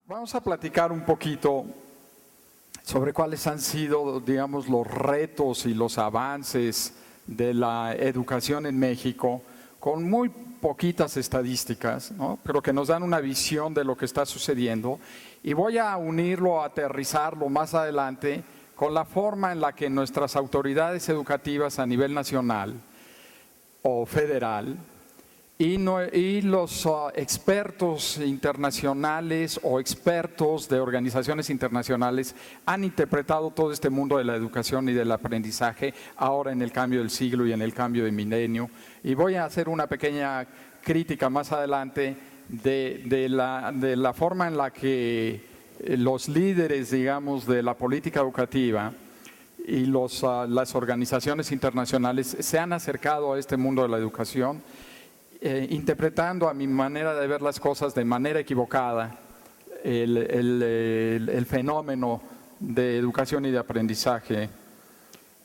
Vamos a platicar un poquito sobre cuáles han sido, digamos, los retos y los avances de la educación en México, con muy poquitas estadísticas, ¿no? Pero que nos dan una visión de lo que está sucediendo. Y voy a unirlo, a aterrizarlo más adelante con la forma en la que nuestras autoridades educativas a nivel nacional o federal y los expertos internacionales o expertos de organizaciones internacionales han interpretado todo este mundo de la educación y del aprendizaje ahora en el cambio del siglo y en el cambio de milenio. Y voy a hacer una pequeña crítica más adelante de la forma en la que los líderes, digamos, de la política educativa y las organizaciones internacionales se han acercado a este mundo de la educación, interpretando a mi manera de ver las cosas de manera equivocada el fenómeno de educación y de aprendizaje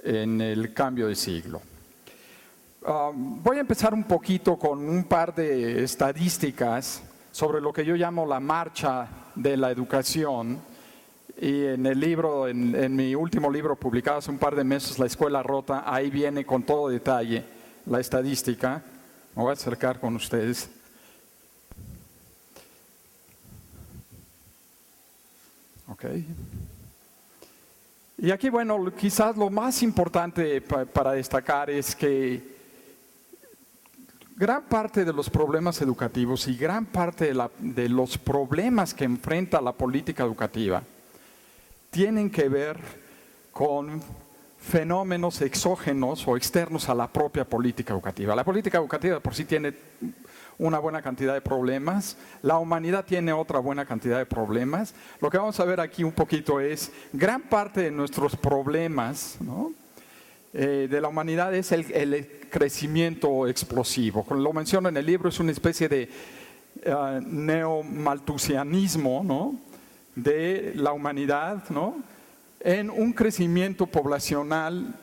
en el cambio de siglo. Voy a empezar un poquito con un par de estadísticas sobre lo que yo llamo la marcha de la educación. Y en el libro, en mi último libro publicado hace un par de meses, La Escuela Rota, ahí viene con todo detalle la estadística. Me voy a acercar con ustedes. Ok. Y aquí, bueno, quizás lo más importante para destacar es que gran parte de los problemas educativos y gran parte de los problemas que enfrenta la política educativa tienen que ver con fenómenos exógenos o externos a la propia política educativa. La política educativa por sí tiene una buena cantidad de problemas, la humanidad tiene otra buena cantidad de problemas. Lo que vamos a ver aquí un poquito es gran parte de nuestros problemas, ¿no?, de la humanidad es el crecimiento explosivo. Como lo menciono en el libro, es una especie de neomalthusianismo, ¿no?, de la humanidad, ¿no?, en un crecimiento poblacional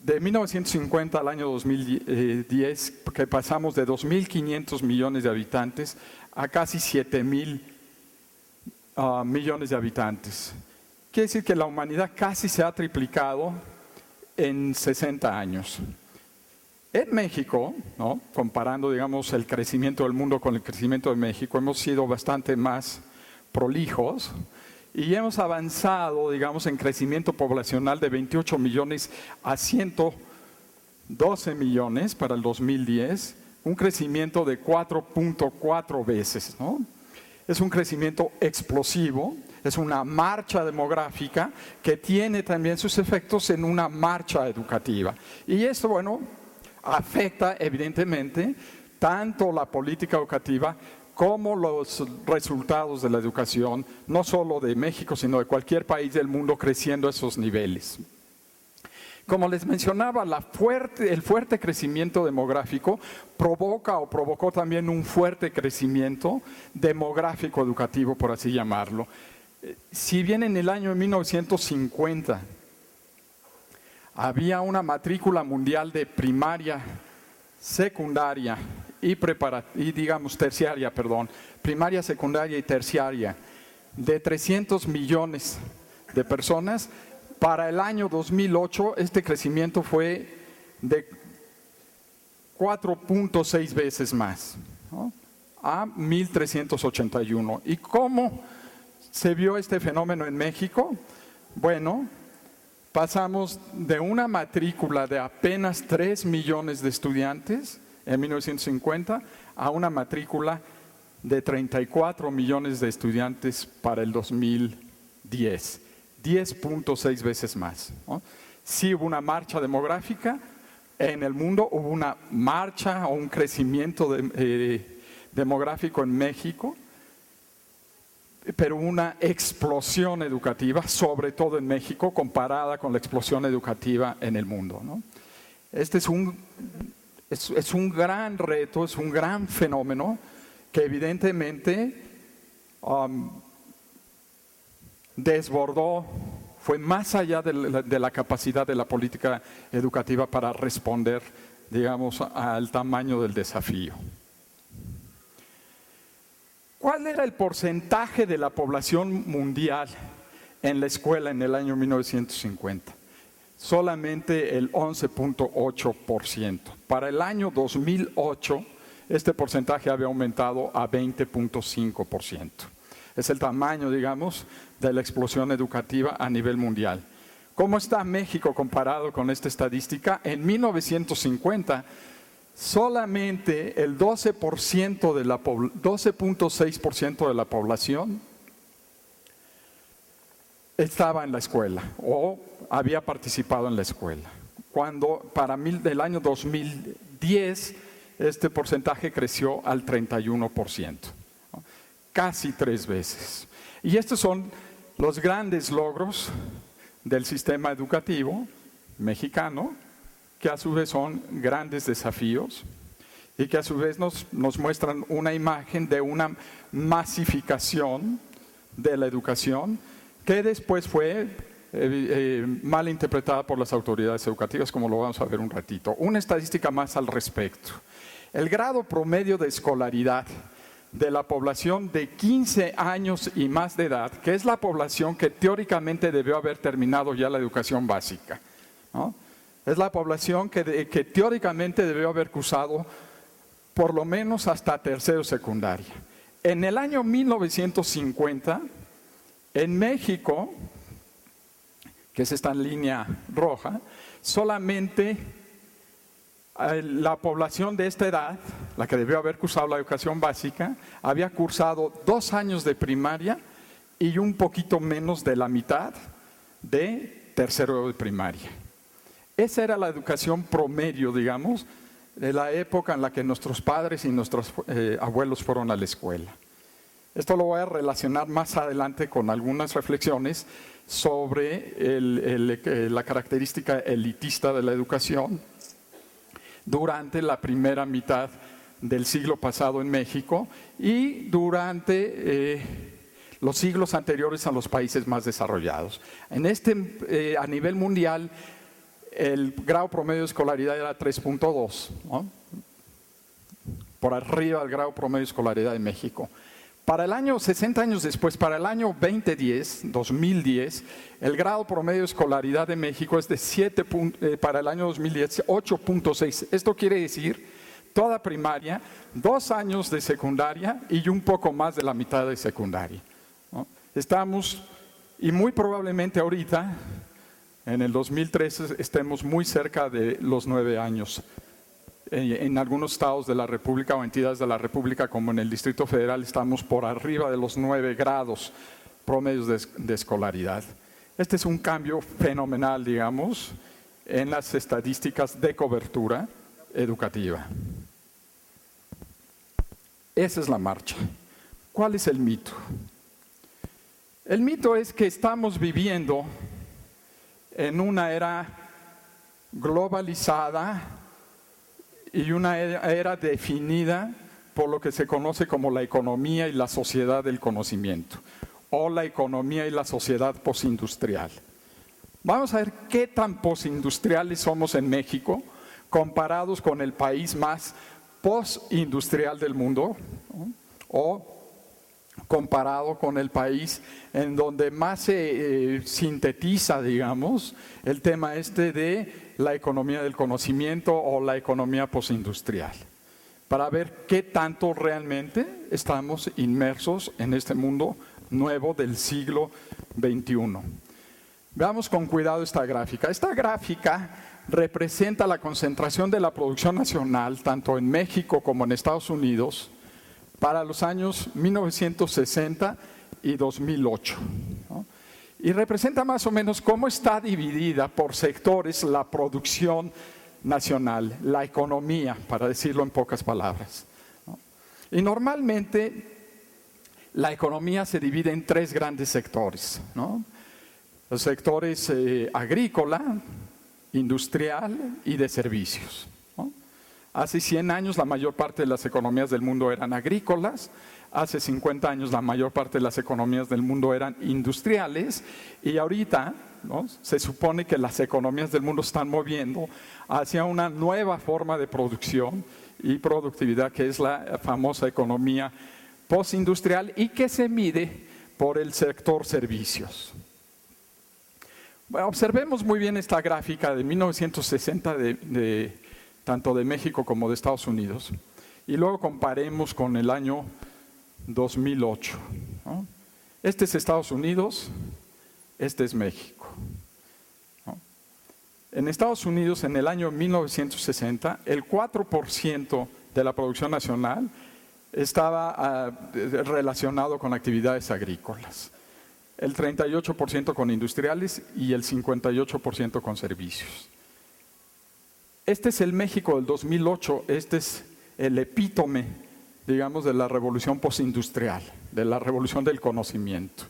de 1950 al año 2010, que pasamos de 2.500 millones de habitantes a casi 7.000 millones de habitantes. Quiere decir que la humanidad casi se ha triplicado en 60 años. En México, ¿no?, comparando, digamos, el crecimiento del mundo con el crecimiento de México, hemos sido bastante más prolijos y hemos avanzado, digamos, en crecimiento poblacional de 28 millones a 112 millones para el 2010, un crecimiento de 4.4 veces, ¿no? Es un crecimiento explosivo, es una marcha demográfica que tiene también sus efectos en una marcha educativa. Y esto, bueno, afecta evidentemente tanto la política educativa como los resultados de la educación, no solo de México, sino de cualquier país del mundo creciendo a esos niveles. Como les mencionaba, el fuerte crecimiento demográfico provocó también un fuerte crecimiento demográfico educativo, por así llamarlo. Si bien en el año 1950 había una matrícula mundial de primaria, secundaria y digamos terciaria, primaria, secundaria y terciaria, de 300 millones de personas, para el año 2008 este crecimiento fue de 4.6 veces más, ¿no?, a 1.381. ¿Y cómo se vio este fenómeno en México? Bueno, pasamos de una matrícula de apenas 3 millones de estudiantes en 1950 a una matrícula de 34 millones de estudiantes para el 2010, 10.6 veces más, ¿no? Sí hubo una marcha demográfica en el mundo, hubo una marcha o un crecimiento demográfico en México, pero una explosión educativa, sobre todo en México, comparada con la explosión educativa en el mundo, ¿no? Este es un gran reto, es un gran fenómeno que evidentemente desbordó, fue más allá de la capacidad de la política educativa para responder, digamos, al tamaño del desafío. ¿Cuál era el porcentaje de la población mundial en la escuela en el año 1950? Solamente el 11.8%. Para el año 2008, este porcentaje había aumentado a 20.5%. Es el tamaño, digamos, de la explosión educativa a nivel mundial. ¿Cómo está México comparado con esta estadística? En 1950, solamente el 12.6% de la población estaba en la escuela o había participado en la escuela. Cuando para el año 2010 este porcentaje creció al 31%, ¿no? Casi 3 veces. Y estos son los grandes logros del sistema educativo mexicano, que a su vez son grandes desafíos y que a su vez nos muestran una imagen de una masificación de la educación que después fue mal interpretada por las autoridades educativas, como lo vamos a ver un ratito. Una estadística más al respecto. El grado promedio de escolaridad de la población de 15 años y más de edad, que es la población que teóricamente debió haber terminado ya la educación básica, ¿no? Es la población que teóricamente debió haber cursado por lo menos hasta tercero secundaria. En el año 1950, en México, que es esta línea roja, solamente la población de esta edad, la que debió haber cursado la educación básica, había cursado 2 años de primaria y un poquito menos de la mitad de tercero de primaria. Esa era la educación promedio, digamos, de la época en la que nuestros padres y nuestros abuelos fueron a la escuela. Esto lo voy a relacionar más adelante con algunas reflexiones sobre la característica elitista de la educación durante la primera mitad del siglo pasado en México y durante los siglos anteriores a los países más desarrollados. A nivel mundial, el grado promedio de escolaridad era 3.2, ¿no? Por arriba del grado promedio de escolaridad de México. Para el año, 60 años después, para el año 2010, el grado promedio de escolaridad de México es de para el año 2010, 8.6. Esto quiere decir toda primaria, 2 años de secundaria y un poco más de la mitad de secundaria, ¿no? Estamos, y muy probablemente ahorita, en el 2013, estemos muy cerca de los 9 años. En algunos estados de la República o entidades de la República, como en el Distrito Federal, estamos por arriba de los 9 grados promedios de escolaridad. Este es un cambio fenomenal, digamos, en las estadísticas de cobertura educativa. Esa es la marcha. ¿Cuál es el mito? El mito es que estamos viviendo en una era globalizada y una era definida por lo que se conoce como la economía y la sociedad del conocimiento, o la economía y la sociedad postindustrial. Vamos a ver qué tan postindustriales somos en México comparados con el país más postindustrial del mundo, ¿no? O comparado con el país en donde más se sintetiza, digamos, el tema de la economía del conocimiento o la economía postindustrial, para ver qué tanto realmente estamos inmersos en este mundo nuevo del siglo XXI. Veamos con cuidado esta gráfica. Esta gráfica representa la concentración de la producción nacional, tanto en México como en Estados Unidos, para los años 1960 y 2008, ¿no? Y representa más o menos cómo está dividida por sectores la producción nacional, la economía, para decirlo en pocas palabras, ¿no? Y normalmente la economía se divide en 3 grandes sectores, ¿no? Los sectores agrícola, industrial y de servicios. Hace 100 años la mayor parte de las economías del mundo eran agrícolas, hace 50 años la mayor parte de las economías del mundo eran industriales y ahorita, ¿no?, se supone que las economías del mundo están moviendo hacia una nueva forma de producción y productividad que es la famosa economía postindustrial y que se mide por el sector servicios. Bueno, observemos muy bien esta gráfica de 1960 tanto de México como de Estados Unidos y luego comparemos con el año 2008, ¿no? Este es Estados Unidos, este es México, ¿no? En Estados Unidos, en el año 1960, el 4% de la producción nacional estaba relacionado con actividades agrícolas, el 38% con industriales y el 58% con servicios. Este es el México del 2008, este es el epítome, digamos, de la revolución postindustrial, de la revolución del conocimiento.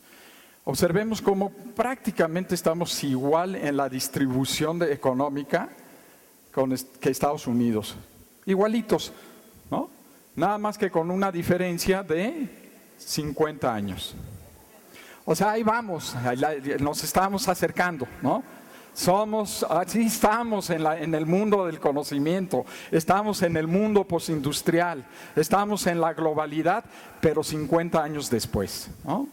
Observemos cómo prácticamente estamos igual en la distribución económica que Estados Unidos, igualitos, ¿no? Nada más que con una diferencia de 50 años. O sea, ahí vamos, nos estamos acercando, ¿no? Así estamos en el mundo del conocimiento, estamos en el mundo postindustrial, estamos en la globalidad, pero 50 años después, ¿no?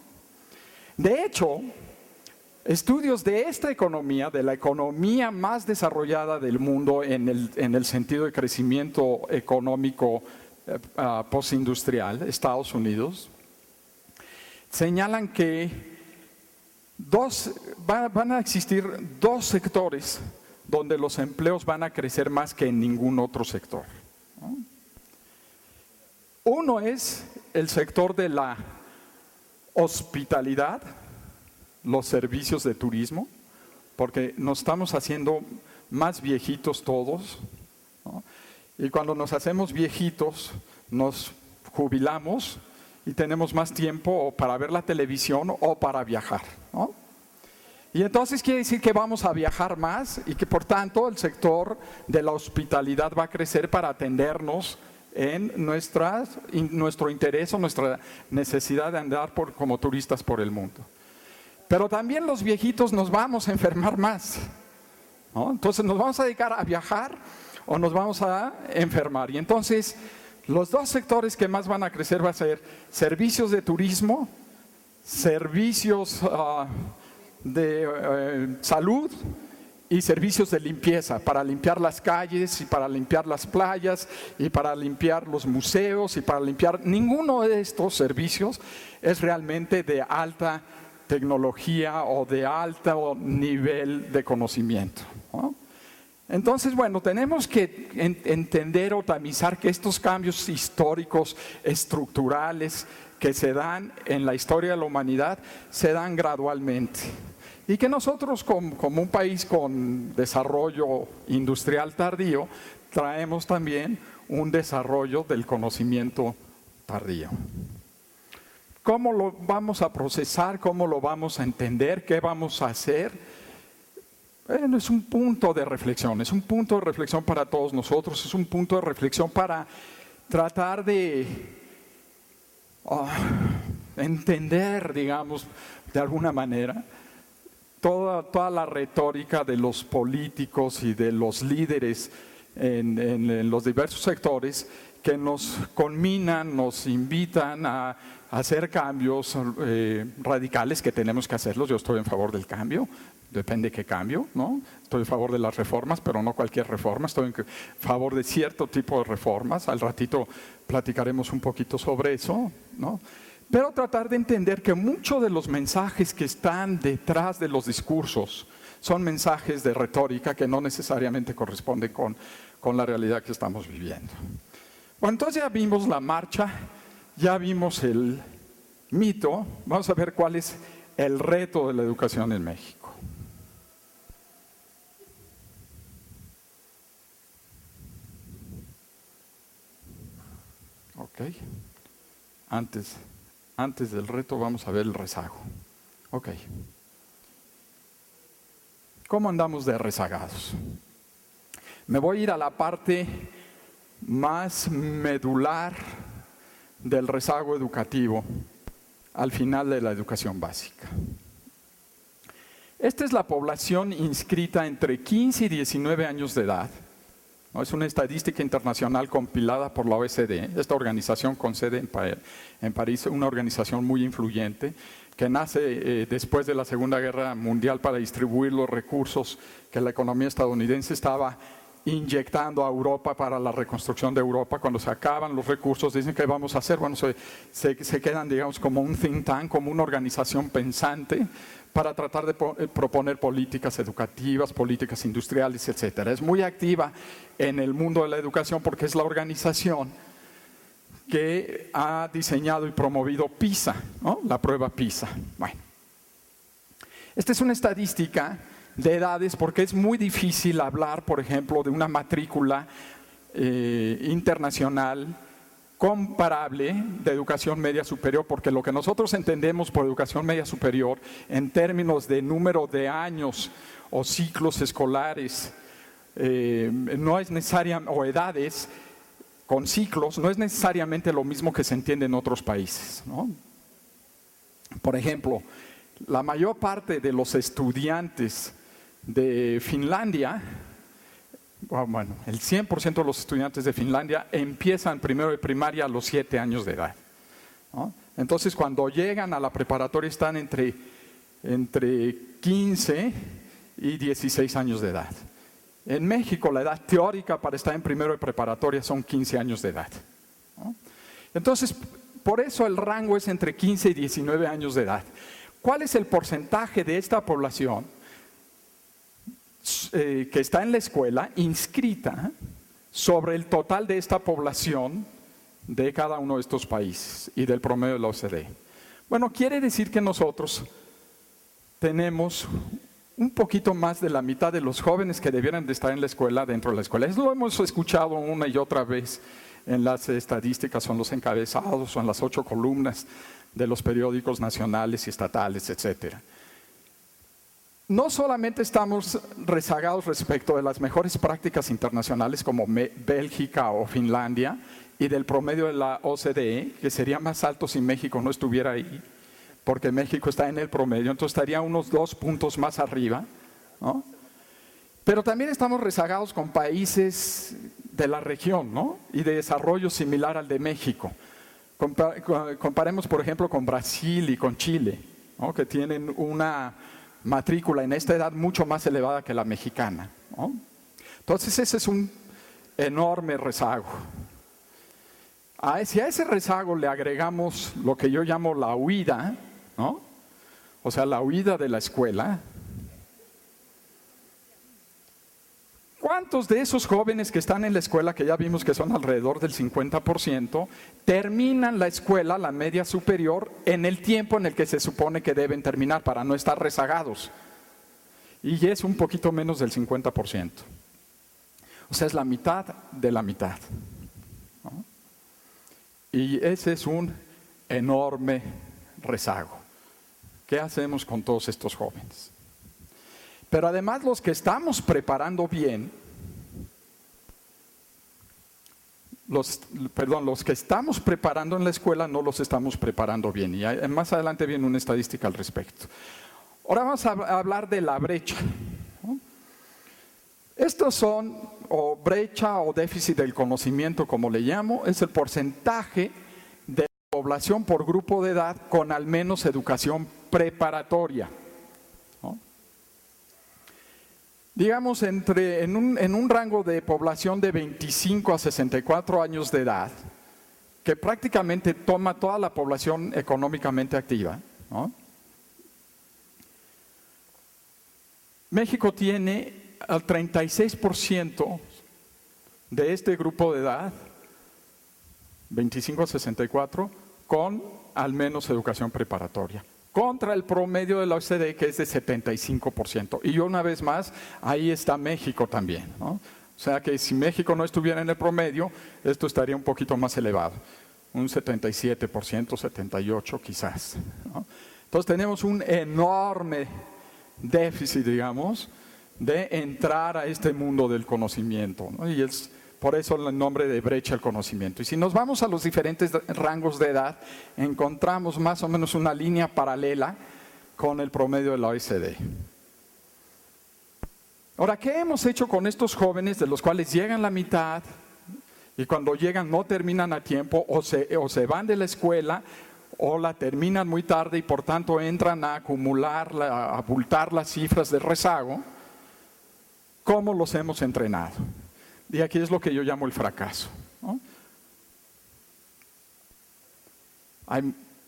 De hecho, estudios de esta economía, de la economía más desarrollada del mundo en el sentido de crecimiento económico postindustrial, Estados Unidos, señalan que van a existir dos sectores donde los empleos van a crecer más que en ningún otro sector, ¿no? Uno es el sector de la hospitalidad, los servicios de turismo, porque nos estamos haciendo más viejitos todos, ¿no? Y cuando nos hacemos viejitos, nos jubilamos y tenemos más tiempo o para ver la televisión o para viajar, ¿no? Y entonces quiere decir que vamos a viajar más y que por tanto el sector de la hospitalidad va a crecer para atendernos en nuestro interés o nuestra necesidad de andar como turistas por el mundo. Pero también los viejitos nos vamos a enfermar más, ¿no? Entonces nos vamos a dedicar a viajar o nos vamos a enfermar. Y entonces los dos sectores que más van a crecer va a ser servicios de turismo, servicios de salud y servicios de limpieza, para limpiar las calles y para limpiar las playas y para limpiar los museos y para limpiar. Ninguno de estos servicios es realmente de alta tecnología o de alto nivel de conocimiento, ¿no? Entonces, bueno, tenemos que entender o tamizar que estos cambios históricos, estructurales, que se dan en la historia de la humanidad, se dan gradualmente. Y que nosotros, como un país con desarrollo industrial tardío, traemos también un desarrollo del conocimiento tardío. ¿Cómo lo vamos a procesar? ¿Cómo lo vamos a entender? ¿Qué vamos a hacer? Bueno, es un punto de reflexión para todos nosotros, es un punto de reflexión para tratar de entender, digamos, de alguna manera, toda la retórica de los políticos y de los líderes en los diversos sectores que nos conminan, nos invitan a hacer cambios radicales que tenemos que hacerlos. Yo estoy en favor del cambio. Depende qué cambio, ¿no? Estoy a favor de las reformas, pero no cualquier reforma. Estoy en favor de cierto tipo de reformas. Al ratito platicaremos un poquito sobre eso, ¿no? Pero tratar de entender que muchos de los mensajes que están detrás de los discursos son mensajes de retórica que no necesariamente corresponden con la realidad que estamos viviendo. Bueno, entonces ya vimos la marcha, ya vimos el mito. Vamos a ver cuál es el reto de la educación en México. Ok, antes del reto vamos a ver el rezago. Ok, ¿cómo andamos de rezagados? Me voy a ir a la parte más medular del rezago educativo al final de la educación básica. Esta es la población inscrita entre 15 y 19 años de edad ¿no? Es una estadística internacional compilada por la OECD, esta organización con sede en París, una organización muy influyente, que nace después de la Segunda Guerra Mundial para distribuir los recursos que la economía estadounidense estaba inyectando a Europa para la reconstrucción de Europa. Cuando se acaban los recursos, dicen que vamos a hacer, bueno, se quedan, digamos, como un think tank, como una organización pensante para tratar de proponer políticas educativas, políticas industriales, etcétera. Es muy activa en el mundo de la educación porque es la organización que ha diseñado y promovido PISA, ¿no? La prueba PISA. Bueno, esta es una estadística de edades porque es muy difícil hablar, por ejemplo, de una matrícula internacional comparable de educación media superior, porque lo que nosotros entendemos por educación media superior en términos de número de años o ciclos escolares no es necesariamente, o edades con ciclos, no es necesariamente lo mismo que se entiende en otros países, ¿no? Por ejemplo, la mayor parte de los estudiantes de Finlandia, bueno, el 100% de los estudiantes de Finlandia empiezan primero de primaria a los 7 años de edad, ¿no? Entonces, cuando llegan a la preparatoria están entre 15 y 16 años de edad. En México, la edad teórica para estar en primero de preparatoria son 15 años de edad, ¿no? Entonces, por eso el rango es entre 15 y 19 años de edad. ¿Cuál es el porcentaje de esta población que está en la escuela inscrita sobre el total de esta población de cada uno de estos países y del promedio de la OCDE? Bueno, quiere decir que nosotros tenemos un poquito más de la mitad de los jóvenes que debieran de estar en la escuela dentro de la escuela. Eso lo hemos escuchado una y otra vez en las estadísticas, son los encabezados, son las 8 columnas de los periódicos nacionales y estatales, etcétera. No solamente estamos rezagados respecto de las mejores prácticas internacionales como Bélgica o Finlandia y del promedio de la OCDE, que sería más alto si México no estuviera ahí, porque México está en el promedio, entonces estaría unos 2 puntos más arriba, ¿no? Pero también estamos rezagados con países de la región, ¿no? Y de desarrollo similar al de México. Comparemos, por ejemplo, con Brasil y con Chile, ¿no? Que tienen una matrícula en esta edad mucho más elevada que la mexicana, ¿no? Entonces ese es un enorme rezago. Si a ese rezago le agregamos lo que yo llamo la huida, ¿no? O sea, la huida de la escuela. ¿Cuántos de esos jóvenes que están en la escuela, que ya vimos que son alrededor del 50%, terminan la escuela, la media superior, en el tiempo en el que se supone que deben terminar para no estar rezagados? Y es un poquito menos del 50%. O sea, es la mitad de la mitad, ¿no? Y ese es un enorme rezago. ¿Qué hacemos con todos estos jóvenes? Pero además los que estamos preparando bien, los que estamos preparando en la escuela no los estamos preparando bien. Y más adelante viene una estadística al respecto. Ahora vamos a hablar de la brecha, ¿no? Estos son, o brecha o déficit del conocimiento, como le llamo, es el porcentaje de la población por grupo de edad con al menos educación preparatoria, ¿no? Digamos, en un rango de población de 25 a 64 años de edad, que prácticamente toma toda la población económicamente activa, ¿no? México tiene al 36% de este grupo de edad, 25 a 64, con al menos educación preparatoria, contra el promedio de la OCDE, que es de 75%. Y una vez más, ahí está México también, ¿no? O sea que si México no estuviera en el promedio, esto estaría un poquito más elevado, un 77%, 78% quizás, ¿no? Entonces tenemos un enorme déficit, digamos, de entrar a este mundo del conocimiento, ¿no? Y es por eso el nombre de brecha al conocimiento. Y si nos vamos a los diferentes rangos de edad, encontramos más o menos una línea paralela con el promedio de la OECD. Ahora, ¿qué hemos hecho con estos jóvenes de los cuales llegan la mitad y cuando llegan no terminan a tiempo o se van de la escuela o la terminan muy tarde y por tanto entran a acumular, a abultar las cifras de rezago? ¿Cómo los hemos entrenado? Y aquí es lo que yo llamo el fracaso, ¿no?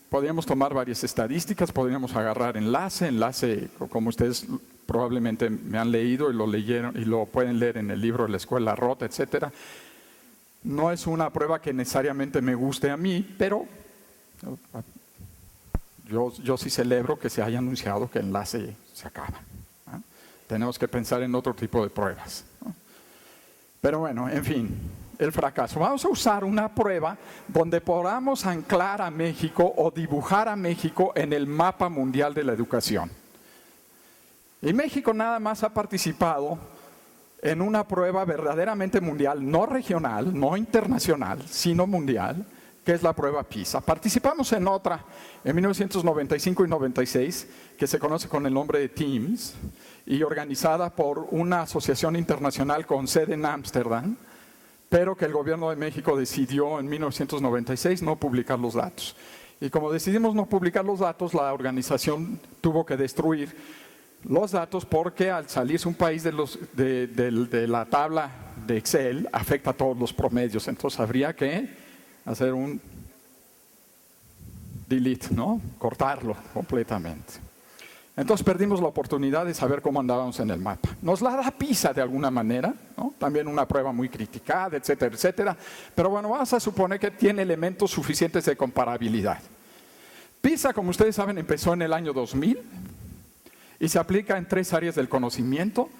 Podríamos tomar varias estadísticas, podríamos agarrar enlace, como ustedes probablemente me han leído y lo leyeron y lo pueden leer en el libro de la escuela rota, etcétera. No es una prueba que necesariamente me guste a mí, pero yo sí celebro que se haya anunciado que enlace se acaba, ¿no? Tenemos que pensar en otro tipo de pruebas, ¿no? Pero bueno, en fin, el fracaso. Vamos a usar una prueba donde podamos anclar a México o dibujar a México en el mapa mundial de la educación. Y México nada más ha participado en una prueba verdaderamente mundial, no regional, no internacional, sino mundial, que es la prueba PISA. Participamos en otra en 1995 y 96, que se conoce con el nombre de TEAMS, y organizada por una asociación internacional con sede en Ámsterdam, pero que el gobierno de México decidió en 1996 no publicar los datos. Y como decidimos no publicar los datos, la organización tuvo que destruir los datos porque al salirse un país de la tabla de Excel afecta a todos los promedios. Entonces habría que hacer un delete, ¿no? Cortarlo completamente. Entonces perdimos la oportunidad de saber cómo andábamos en el mapa. Nos la da PISA de alguna manera, ¿no? También una prueba muy criticada, etcétera, etcétera. Pero bueno, vamos a suponer que tiene elementos suficientes de comparabilidad. PISA, como ustedes saben, empezó en el año 2000 y se aplica en 3 áreas del conocimiento: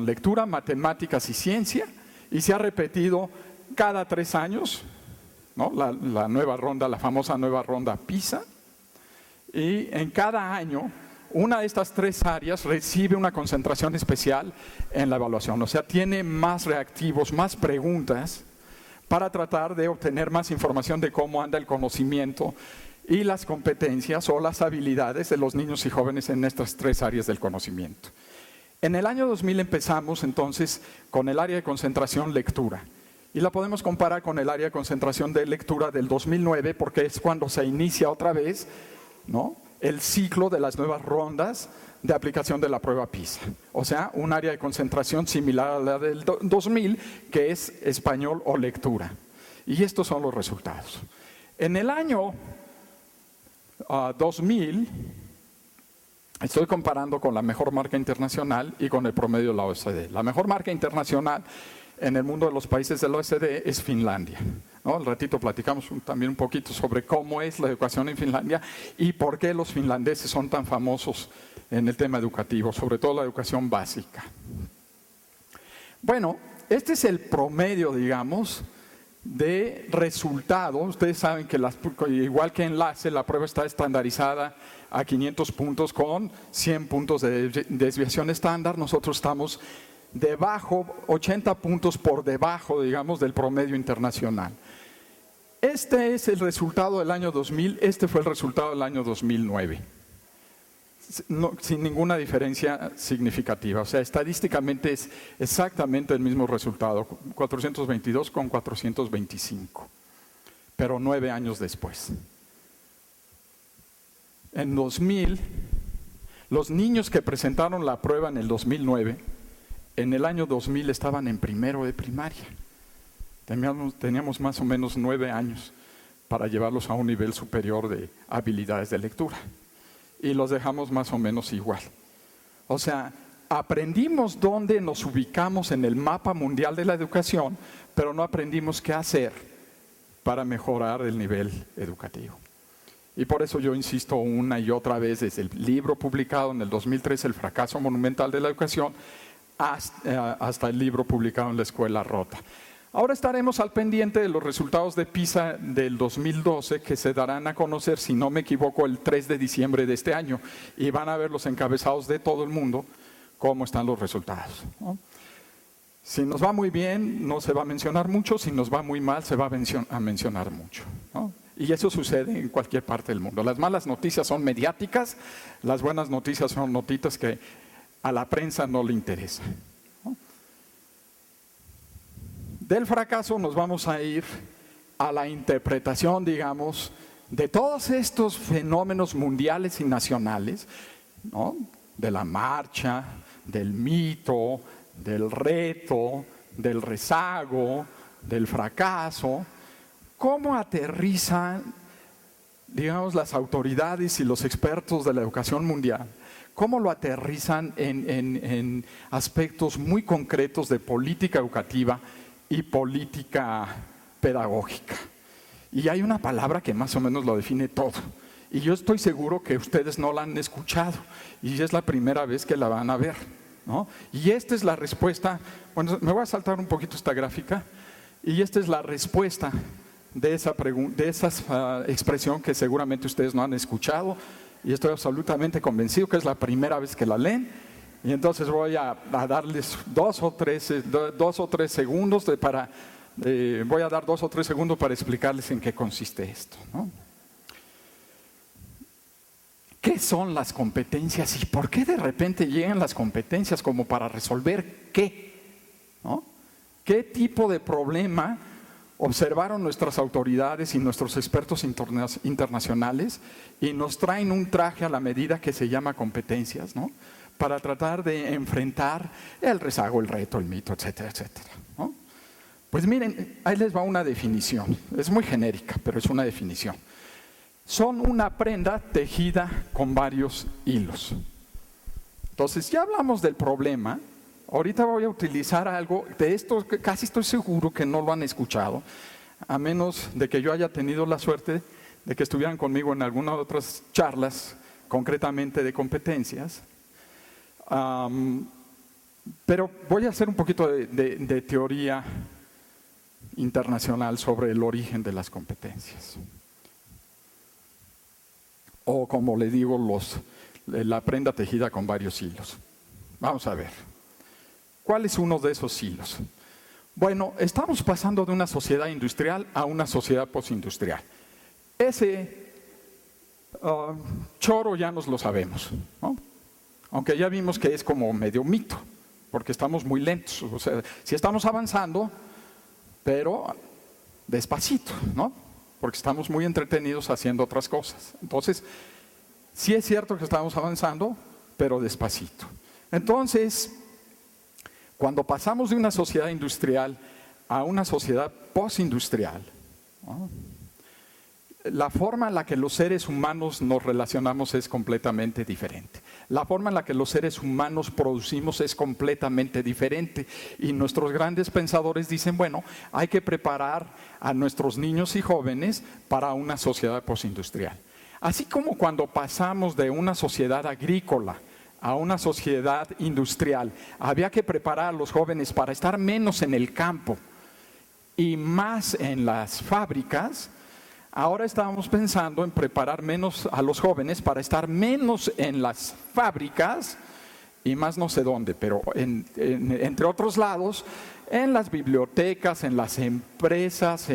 lectura, matemáticas y ciencia, y se ha repetido cada 3 años, ¿no? La nueva ronda, la famosa nueva ronda PISA. Y en cada año, una de estas 3 áreas recibe una concentración especial en la evaluación. O sea, tiene más reactivos, más preguntas para tratar de obtener más información de cómo anda el conocimiento y las competencias o las habilidades de los niños y jóvenes en estas 3 áreas del conocimiento. En el año 2000 empezamos entonces con el área de concentración lectura. Y la podemos comparar con el área de concentración de lectura del 2009 porque es cuando se inicia otra vez, ¿no?, el ciclo de las nuevas rondas de aplicación de la prueba PISA. O sea, un área de concentración similar a la del 2000, que es español o lectura. Y estos son los resultados. En el año 2000, estoy comparando con la mejor marca internacional y con el promedio de la OECD. La mejor marca internacional en el mundo de los países del OECD es Finlandia, ¿no? Al ratito platicamos también un poquito sobre cómo es la educación en Finlandia y por qué los finlandeses son tan famosos en el tema educativo, sobre todo la educación básica. Bueno, este es el promedio, digamos, de resultados. Ustedes saben que igual que enlace, la prueba está estandarizada a 500 puntos con 100 puntos de desviación estándar. Nosotros estamos debajo, 80 puntos por debajo, digamos, del promedio internacional. Este es el resultado del año 2000, este fue el resultado del año 2009. Sin ninguna diferencia significativa. O sea, estadísticamente es exactamente el mismo resultado, 422 con 425, pero 9 años después. En 2000, los niños que presentaron la prueba en el 2009, en el año 2000 estaban en primero de primaria. Teníamos más o menos 9 años para llevarlos a un nivel superior de habilidades de lectura. Y los dejamos más o menos igual. O sea, aprendimos dónde nos ubicamos en el mapa mundial de la educación, pero no aprendimos qué hacer para mejorar el nivel educativo. Y por eso yo insisto una y otra vez, desde el libro publicado en el 2003, El fracaso monumental de la educación, hasta el libro publicado en La escuela rota. Ahora estaremos al pendiente de los resultados de PISA del 2012 que se darán a conocer, si no me equivoco, el 3 de diciembre de este año, y van a ver los encabezados de todo el mundo cómo están los resultados, ¿no? Si nos va muy bien, no se va a mencionar mucho; si nos va muy mal, se va a mencionar mucho, ¿no? Y eso sucede en cualquier parte del mundo. Las malas noticias son mediáticas, las buenas noticias son notitas que a la prensa no le interesa, ¿no? Del fracaso nos vamos a ir a la interpretación, digamos, de todos estos fenómenos mundiales y nacionales, ¿no? De la marcha, del mito, del reto, del rezago, del fracaso. ¿Cómo aterrizan, digamos, las autoridades y los expertos de la educación mundial? ¿Cómo lo aterrizan en aspectos muy concretos de política educativa y política pedagógica? Y hay una palabra que más o menos lo define todo. Y yo estoy seguro que ustedes no la han escuchado. Y es la primera vez que la van a ver, ¿no? Y esta es la respuesta. Bueno, me voy a saltar un poquito esta gráfica. Y esta es la respuesta de esa expresión que seguramente ustedes no han escuchado. Y estoy absolutamente convencido que es la primera vez que la leen. Y entonces voy a darles dos o tres segundos voy a dar 2 o 3 segundos para explicarles en qué consiste esto, ¿no? ¿Qué son las competencias y por qué de repente llegan las competencias como para resolver qué, ¿no? ¿Qué tipo de problema observaron nuestras autoridades y nuestros expertos internacionales y nos traen un traje a la medida que se llama competencias, ¿no? Para tratar de enfrentar el rezago, el reto, el mito, etcétera, etcétera, ¿no? Pues miren, ahí les va una definición. Es muy genérica, pero es una definición. Son una prenda tejida con varios hilos. Entonces, ya hablamos del problema. Ahorita voy a utilizar algo de esto que casi estoy seguro que no lo han escuchado, a menos de que yo haya tenido la suerte de que estuvieran conmigo en algunas otras charlas, concretamente de competencias. Pero voy a hacer un poquito de teoría internacional sobre el origen de las competencias. O como le digo, la prenda tejida con varios hilos. Vamos a ver. ¿Cuál es uno de esos hilos? Bueno, estamos pasando de una sociedad industrial a una sociedad postindustrial. Ese choro ya nos lo sabemos, ¿no? Aunque ya vimos que es como medio mito, porque estamos muy lentos. O sea, sí estamos avanzando, pero despacito, ¿no? Porque estamos muy entretenidos haciendo otras cosas. Entonces, sí es cierto que estamos avanzando, pero despacito. Entonces, cuando pasamos de una sociedad industrial a una sociedad postindustrial, ¿no? La forma en la que los seres humanos nos relacionamos es completamente diferente. La forma en la que los seres humanos producimos es completamente diferente. Y nuestros grandes pensadores dicen, bueno, hay que preparar a nuestros niños y jóvenes para una sociedad postindustrial. Así como cuando pasamos de una sociedad agrícola a una sociedad industrial, había que preparar a los jóvenes para estar menos en el campo y más en las fábricas. Ahora estábamos pensando en preparar menos a los jóvenes para estar menos en las fábricas y más no sé dónde, pero entre otros lados, en las bibliotecas, en las empresas,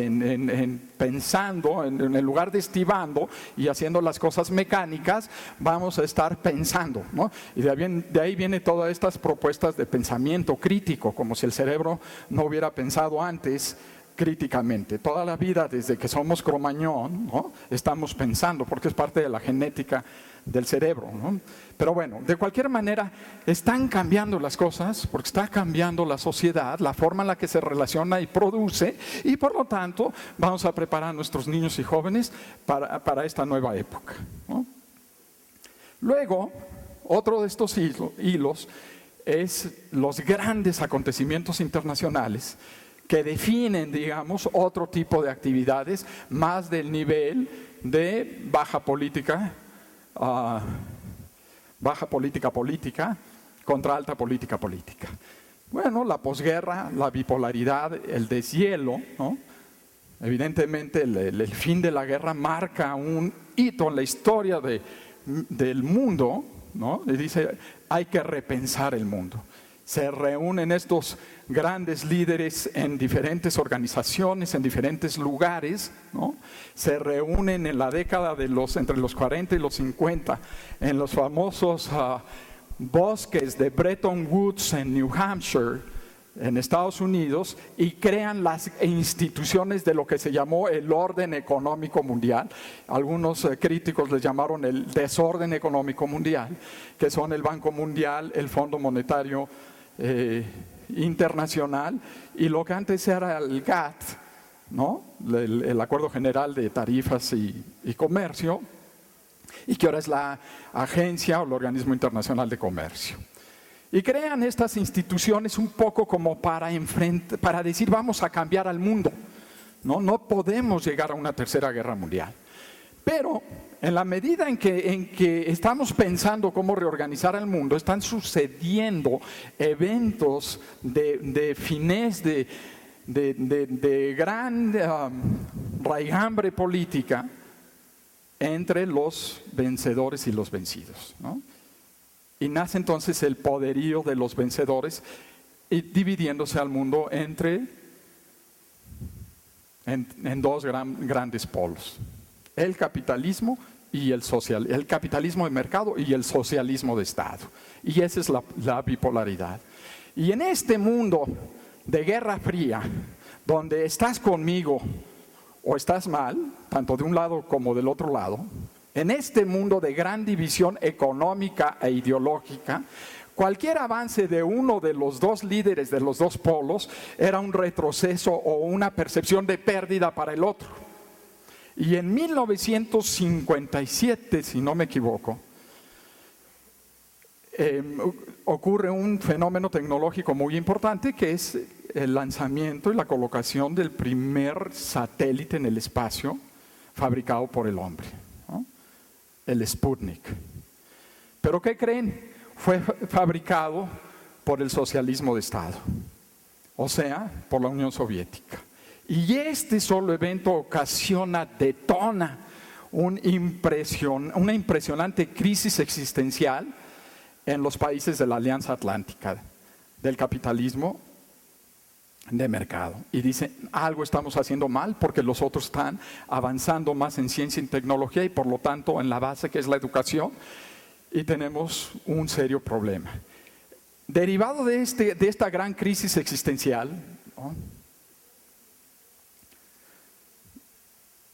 pensando, en lugar de estivando y haciendo las cosas mecánicas, vamos a estar pensando, ¿no? Y de ahí vienen todas estas propuestas de pensamiento crítico, como si el cerebro no hubiera pensado antes críticamente. Toda la vida, desde que somos Cromañón, ¿no? Estamos pensando, porque es parte de la genética del cerebro, ¿no? Pero bueno, de cualquier manera, están cambiando las cosas, porque está cambiando la sociedad, la forma en la que se relaciona y produce, y por lo tanto, vamos a preparar a nuestros niños y jóvenes para esta nueva época, ¿no? Luego, otro de estos hilos es los grandes acontecimientos internacionales que definen, digamos, otro tipo de actividades más del nivel de baja política contra alta política. Bueno, la posguerra, la bipolaridad, el deshielo, ¿no? Evidentemente el fin de la guerra marca un hito en la historia del mundo, ¿no? Y dice, hay que repensar el mundo. Se reúnen estos grandes líderes en diferentes organizaciones, en diferentes lugares, ¿no? Se reúnen en la década entre los 40 y los 50, en los famosos bosques de Bretton Woods en New Hampshire, en Estados Unidos, y crean las instituciones de lo que se llamó el orden económico mundial. Algunos críticos le llamaron el desorden económico mundial, que son el Banco Mundial, el Fondo Monetario Internacional y lo que antes era el GATT, ¿no? El Acuerdo General de Tarifas y Comercio, y que ahora es la Agencia o el Organismo Internacional de Comercio. Y crean estas instituciones un poco como para decir vamos a cambiar al mundo. No podemos llegar a una tercera guerra mundial. Pero en la medida en que estamos pensando cómo reorganizar el mundo, están sucediendo eventos de finés de gran raigambre política entre los vencedores y los vencidos, ¿no? Y nace entonces el poderío de los vencedores y dividiéndose al mundo en dos grandes polos: el capitalismo y el capitalismo de mercado y el socialismo de Estado. Y esa es la bipolaridad. Y en este mundo de Guerra Fría, donde estás conmigo o estás mal, tanto de un lado como del otro lado, en este mundo de gran división económica e ideológica, cualquier avance de uno de los dos líderes de los dos polos era un retroceso o una percepción de pérdida para el otro. Y en 1957, si no me equivoco, ocurre un fenómeno tecnológico muy importante, que es el lanzamiento y la colocación del primer satélite en el espacio fabricado por el hombre, ¿no? El Sputnik. ¿Pero qué creen? Fue fabricado por el socialismo de Estado, o sea, por la Unión Soviética. Y este solo evento detona una impresionante crisis existencial en los países de la Alianza Atlántica, del capitalismo de mercado. Y dicen, algo estamos haciendo mal porque los otros están avanzando más en ciencia y tecnología y por lo tanto en la base que es la educación, y tenemos un serio problema. Derivado de esta gran crisis existencial, ¿no?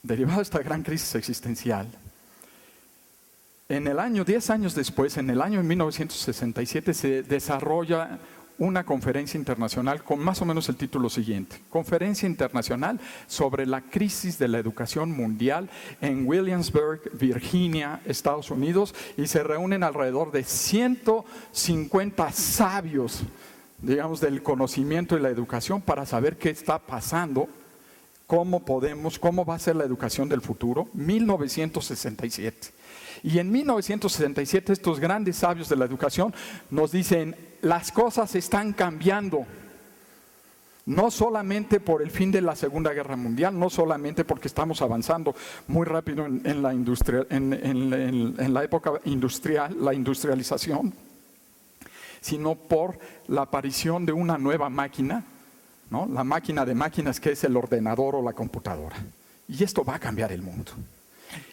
Derivado de esta gran crisis existencial, en el año, 10 años después, en el año 1967, se desarrolla una conferencia internacional con más o menos el título siguiente: Conferencia Internacional sobre la Crisis de la Educación Mundial, en Williamsburg, Virginia, Estados Unidos, y se reúnen alrededor de 150 sabios, digamos, del conocimiento y la educación para saber qué está pasando, cómo va a ser la educación del futuro. 1967. Y en 1967 estos grandes sabios de la educación nos dicen: las cosas están cambiando, no solamente por el fin de la Segunda Guerra Mundial, no solamente porque estamos avanzando muy rápido en la época industrial, la industrialización, sino por la aparición de una nueva máquina, ¿no? La máquina de máquinas, que es el ordenador o la computadora. Y esto va a cambiar el mundo.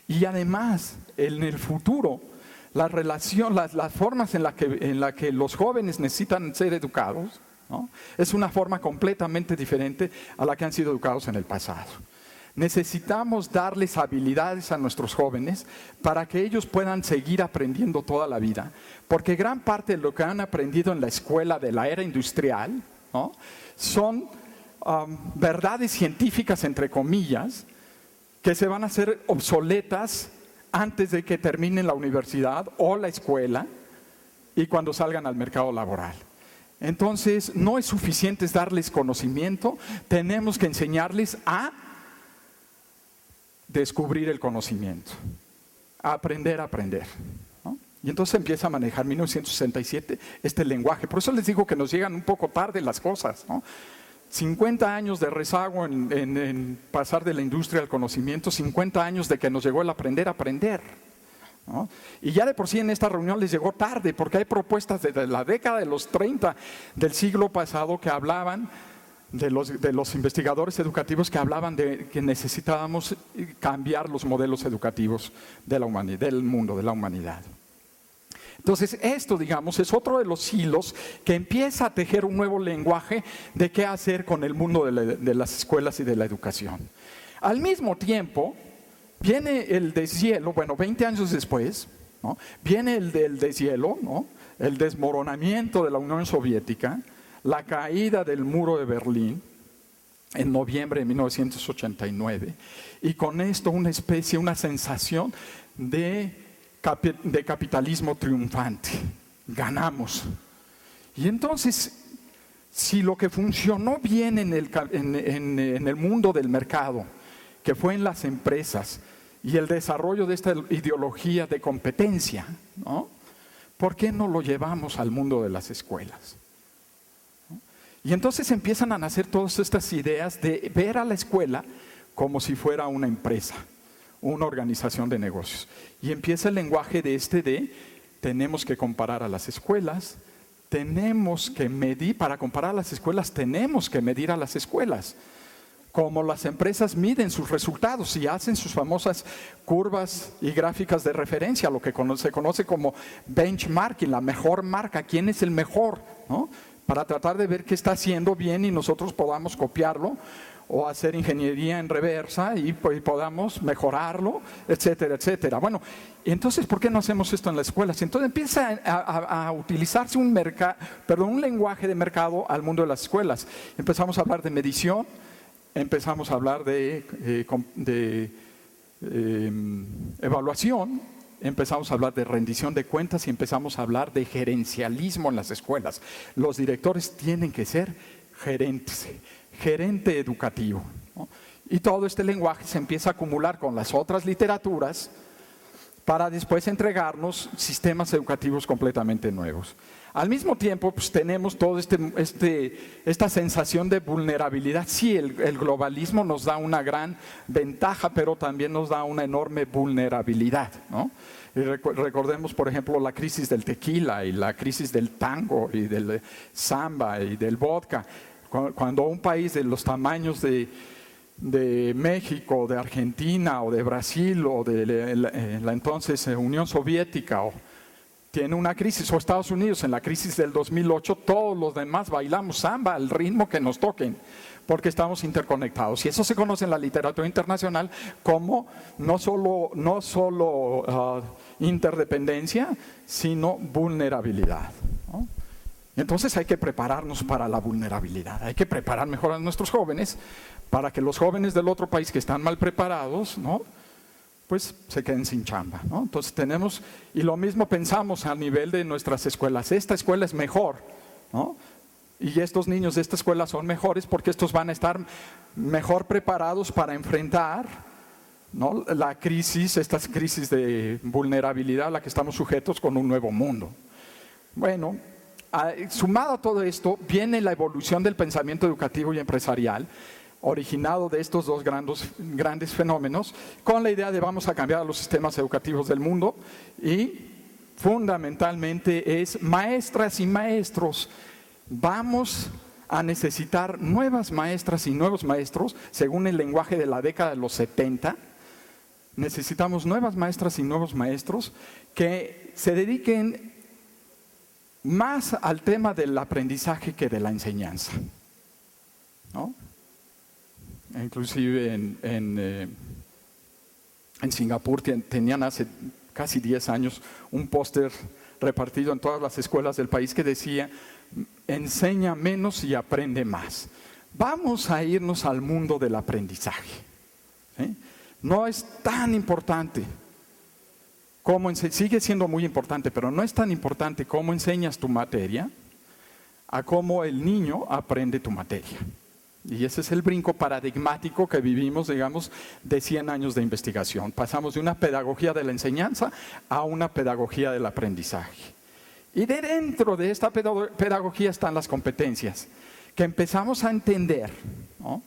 Y además, en el futuro, las formas en la que los jóvenes necesitan ser educados, ¿no? Es una forma completamente diferente a la que han sido educados en el pasado. Necesitamos darles habilidades a nuestros jóvenes para que ellos puedan seguir aprendiendo toda la vida, porque gran parte de lo que han aprendido en la escuela de la era industrial, ¿no? Son verdades científicas, entre comillas, que se van a hacer obsoletas antes de que terminen la universidad o la escuela y cuando salgan al mercado laboral. Entonces, no es suficiente darles conocimiento, tenemos que enseñarles a descubrir el conocimiento, a aprender, ¿no? Y entonces empieza a manejar 1967 este lenguaje. Por eso les digo que nos llegan un poco tarde las cosas, ¿no? 50 años de rezago en pasar de la industria al conocimiento, 50 años de que nos llegó el aprender, ¿no? Y ya de por sí en esta reunión les llegó tarde, porque hay propuestas desde la década de los 30 del siglo pasado que hablaban de los investigadores educativos, que hablaban de que necesitábamos cambiar los modelos educativos de la humanidad, del mundo, de la humanidad. Entonces, esto, digamos, es otro de los hilos que empieza a tejer un nuevo lenguaje de qué hacer con el mundo de las escuelas y de la educación. Al mismo tiempo, viene el deshielo, 20 años después, ¿no? Viene el deshielo, ¿no? El desmoronamiento de la Unión Soviética, la caída del muro de Berlín en noviembre de 1989, y con esto una sensación de capitalismo triunfante. Ganamos. Y entonces, si lo que funcionó bien en el mundo del mercado, que fue en las empresas, y el desarrollo de esta ideología de competencia, ¿no? ¿Por qué no lo llevamos al mundo de las escuelas? Y entonces empiezan a nacer todas estas ideas de ver a la escuela como si fuera una empresa, una organización de negocios. Y empieza el lenguaje tenemos que comparar a las escuelas, tenemos que medir, para comparar a las escuelas tenemos que medir a las escuelas. Como las empresas miden sus resultados y hacen sus famosas curvas y gráficas de referencia, lo que se conoce como benchmarking, la mejor marca, quién es el mejor, ¿no? Para tratar de ver qué está haciendo bien y nosotros podamos copiarlo o hacer ingeniería en reversa y podamos mejorarlo, etcétera, etcétera. Bueno, entonces, ¿por qué no hacemos esto en las escuelas? Entonces empieza a utilizarse un lenguaje de mercado al mundo de las escuelas. Empezamos a hablar de medición, empezamos a hablar de evaluación, empezamos a hablar de rendición de cuentas y empezamos a hablar de gerencialismo en las escuelas. Los directores tienen que ser gerentes, gerente educativo, ¿no? Y todo este lenguaje se empieza a acumular con las otras literaturas para después entregarnos sistemas educativos completamente nuevos. Al mismo tiempo, pues tenemos toda esta sensación de vulnerabilidad. Sí, el globalismo nos da una gran ventaja, pero también nos da una enorme vulnerabilidad, ¿no? Y recordemos, por ejemplo, la crisis del tequila y la crisis del tango y del samba y del vodka. Cuando un país de los tamaños de México, de Argentina o de Brasil o de la entonces Unión Soviética tiene una crisis, o Estados Unidos en la crisis del 2008, todos los demás bailamos samba al ritmo que nos toquen, porque estamos interconectados. Y eso se conoce en la literatura internacional como no solo interdependencia, sino vulnerabilidad, ¿no? Entonces hay que prepararnos para la vulnerabilidad, hay que preparar mejor a nuestros jóvenes para que los jóvenes del otro país que están mal preparados, ¿no?, pues se queden sin chamba, ¿no? Entonces y lo mismo pensamos a nivel de nuestras escuelas. Esta escuela es mejor, ¿no? Y estos niños de esta escuela son mejores porque estos van a estar mejor preparados para enfrentar, ¿no?, estas crisis de vulnerabilidad a la que estamos sujetos con un nuevo mundo. Bueno, sumado a todo esto, viene la evolución del pensamiento educativo y empresarial, originado de estos dos grandes fenómenos, con la idea de vamos a cambiar los sistemas educativos del mundo, y fundamentalmente es maestras y maestros. Vamos a necesitar nuevas maestras y nuevos maestros, según el lenguaje de la década de los 70. Necesitamos nuevas maestras y nuevos maestros que se dediquen más al tema del aprendizaje que de la enseñanza, ¿no? Inclusive en Singapur tenían hace casi 10 años un póster repartido en todas las escuelas del país que decía: enseña menos y aprende más. Vamos a irnos al mundo del aprendizaje, ¿sí? No es tan importante sigue siendo muy importante, pero no es tan importante cómo enseñas tu materia a cómo el niño aprende tu materia. Y ese es el brinco paradigmático que vivimos, digamos, de 100 años de investigación. Pasamos de una pedagogía de la enseñanza a una pedagogía del aprendizaje. Y dentro de esta pedagogía están las competencias, que empezamos a entender, ¿no?,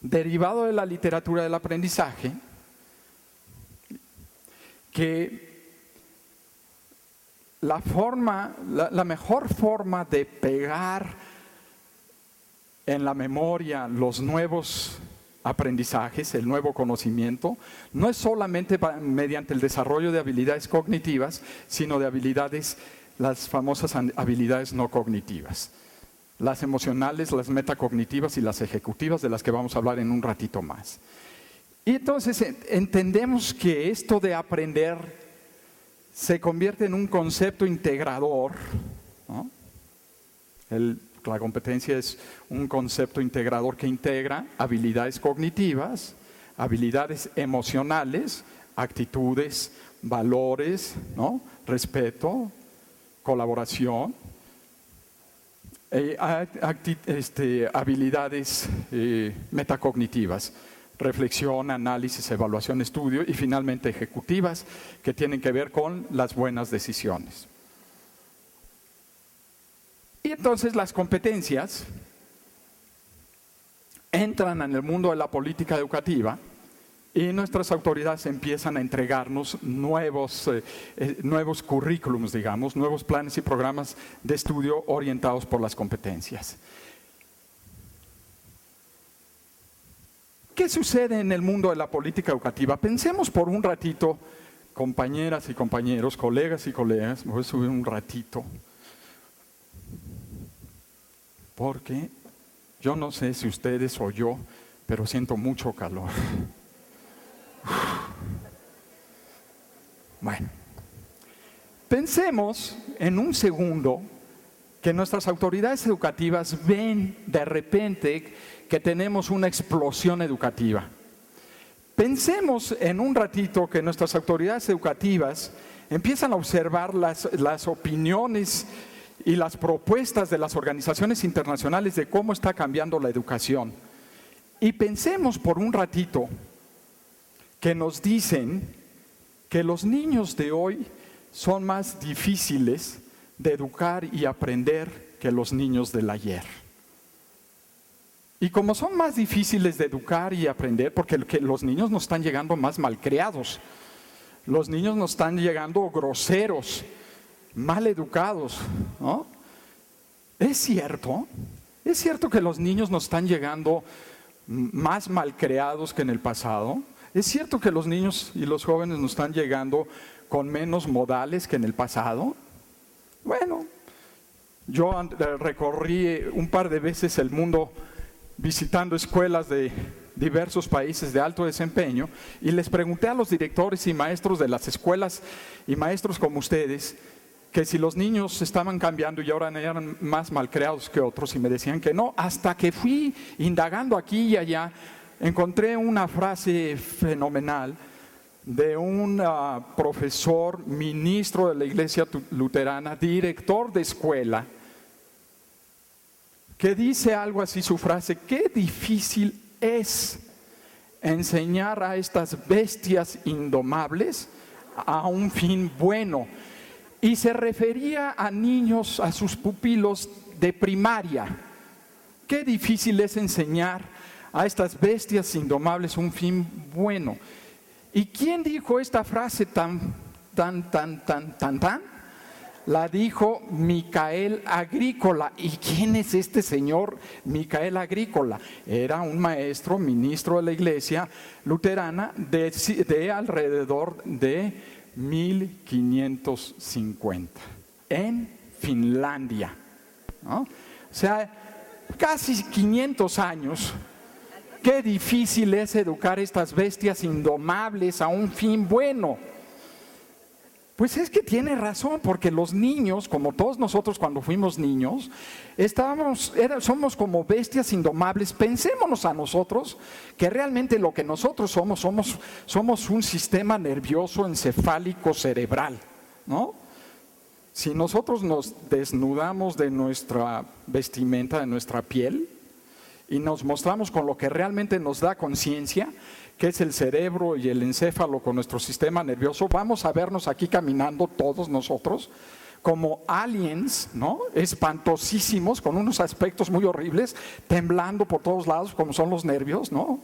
derivado de la literatura del aprendizaje, que la mejor forma de pegar en la memoria los nuevos aprendizajes, el nuevo conocimiento, no es solamente mediante el desarrollo de habilidades cognitivas, sino de habilidades, las famosas habilidades no cognitivas. Las emocionales, las metacognitivas y las ejecutivas, de las que vamos a hablar en un ratito más. Y entonces entendemos que esto de aprender se convierte en un concepto integrador, ¿no? La competencia es un concepto integrador que integra habilidades cognitivas, habilidades emocionales, actitudes, valores, ¿no? Respeto, colaboración, habilidades metacognitivas, reflexión, análisis, evaluación, estudio y finalmente ejecutivas, que tienen que ver con las buenas decisiones. Y entonces las competencias entran en el mundo de la política educativa y nuestras autoridades empiezan a entregarnos nuevos currículums, digamos, nuevos planes y programas de estudio orientados por las competencias. ¿Qué sucede en el mundo de la política educativa? Pensemos por un ratito, compañeras y compañeros, colegas y colegas, me voy a subir un ratito, porque yo no sé si ustedes o yo, pero siento mucho calor. Bueno, pensemos en un segundo que nuestras autoridades educativas ven de repente que tenemos una explosión educativa. Pensemos en un ratito que nuestras autoridades educativas empiezan a observar las opiniones y las propuestas de las organizaciones internacionales de cómo está cambiando la educación. Y pensemos por un ratito que nos dicen que los niños de hoy son más difíciles de educar y aprender que los niños del ayer. Y como son más difíciles de educar y aprender, porque los niños nos están llegando más malcriados, los niños nos están llegando groseros, mal educados, ¿no? ¿Es cierto que los niños nos están llegando más malcriados que en el pasado? ¿Es cierto que los niños y los jóvenes nos están llegando con menos modales que en el pasado? Bueno, yo recorrí un par de veces el mundo visitando escuelas de diversos países de alto desempeño y les pregunté a los directores y maestros de las escuelas y maestros como ustedes que si los niños estaban cambiando y ahora eran más malcriados que otros, y me decían que no, hasta que fui indagando aquí y allá, encontré una frase fenomenal de un profesor, ministro de la Iglesia Luterana, director de escuela, que dice algo así, su frase: qué difícil es enseñar a estas bestias indomables a un fin bueno. Y se refería a niños, a sus pupilos de primaria. Qué difícil es enseñar a estas bestias indomables un fin bueno. ¿Y quién dijo esta frase tan? La dijo Micael Agrícola. ¿Y quién es este señor Micael Agrícola? Era un maestro, ministro de la Iglesia Luterana de alrededor de 1550 en Finlandia, ¿no? O sea, casi 500 años. Qué difícil es educar estas bestias indomables a un fin bueno. Pues es que tiene razón, porque los niños, como todos nosotros cuando fuimos niños, somos como bestias indomables. Pensémonos a nosotros que realmente lo que nosotros somos un sistema nervioso encefálico cerebral, ¿no? Si nosotros nos desnudamos de nuestra vestimenta, de nuestra piel, y nos mostramos con lo que realmente nos da conciencia, que es el cerebro y el encéfalo con nuestro sistema nervioso, vamos a vernos aquí caminando todos nosotros como aliens, ¿no? Espantosísimos, con unos aspectos muy horribles, temblando por todos lados como son los nervios, ¿no?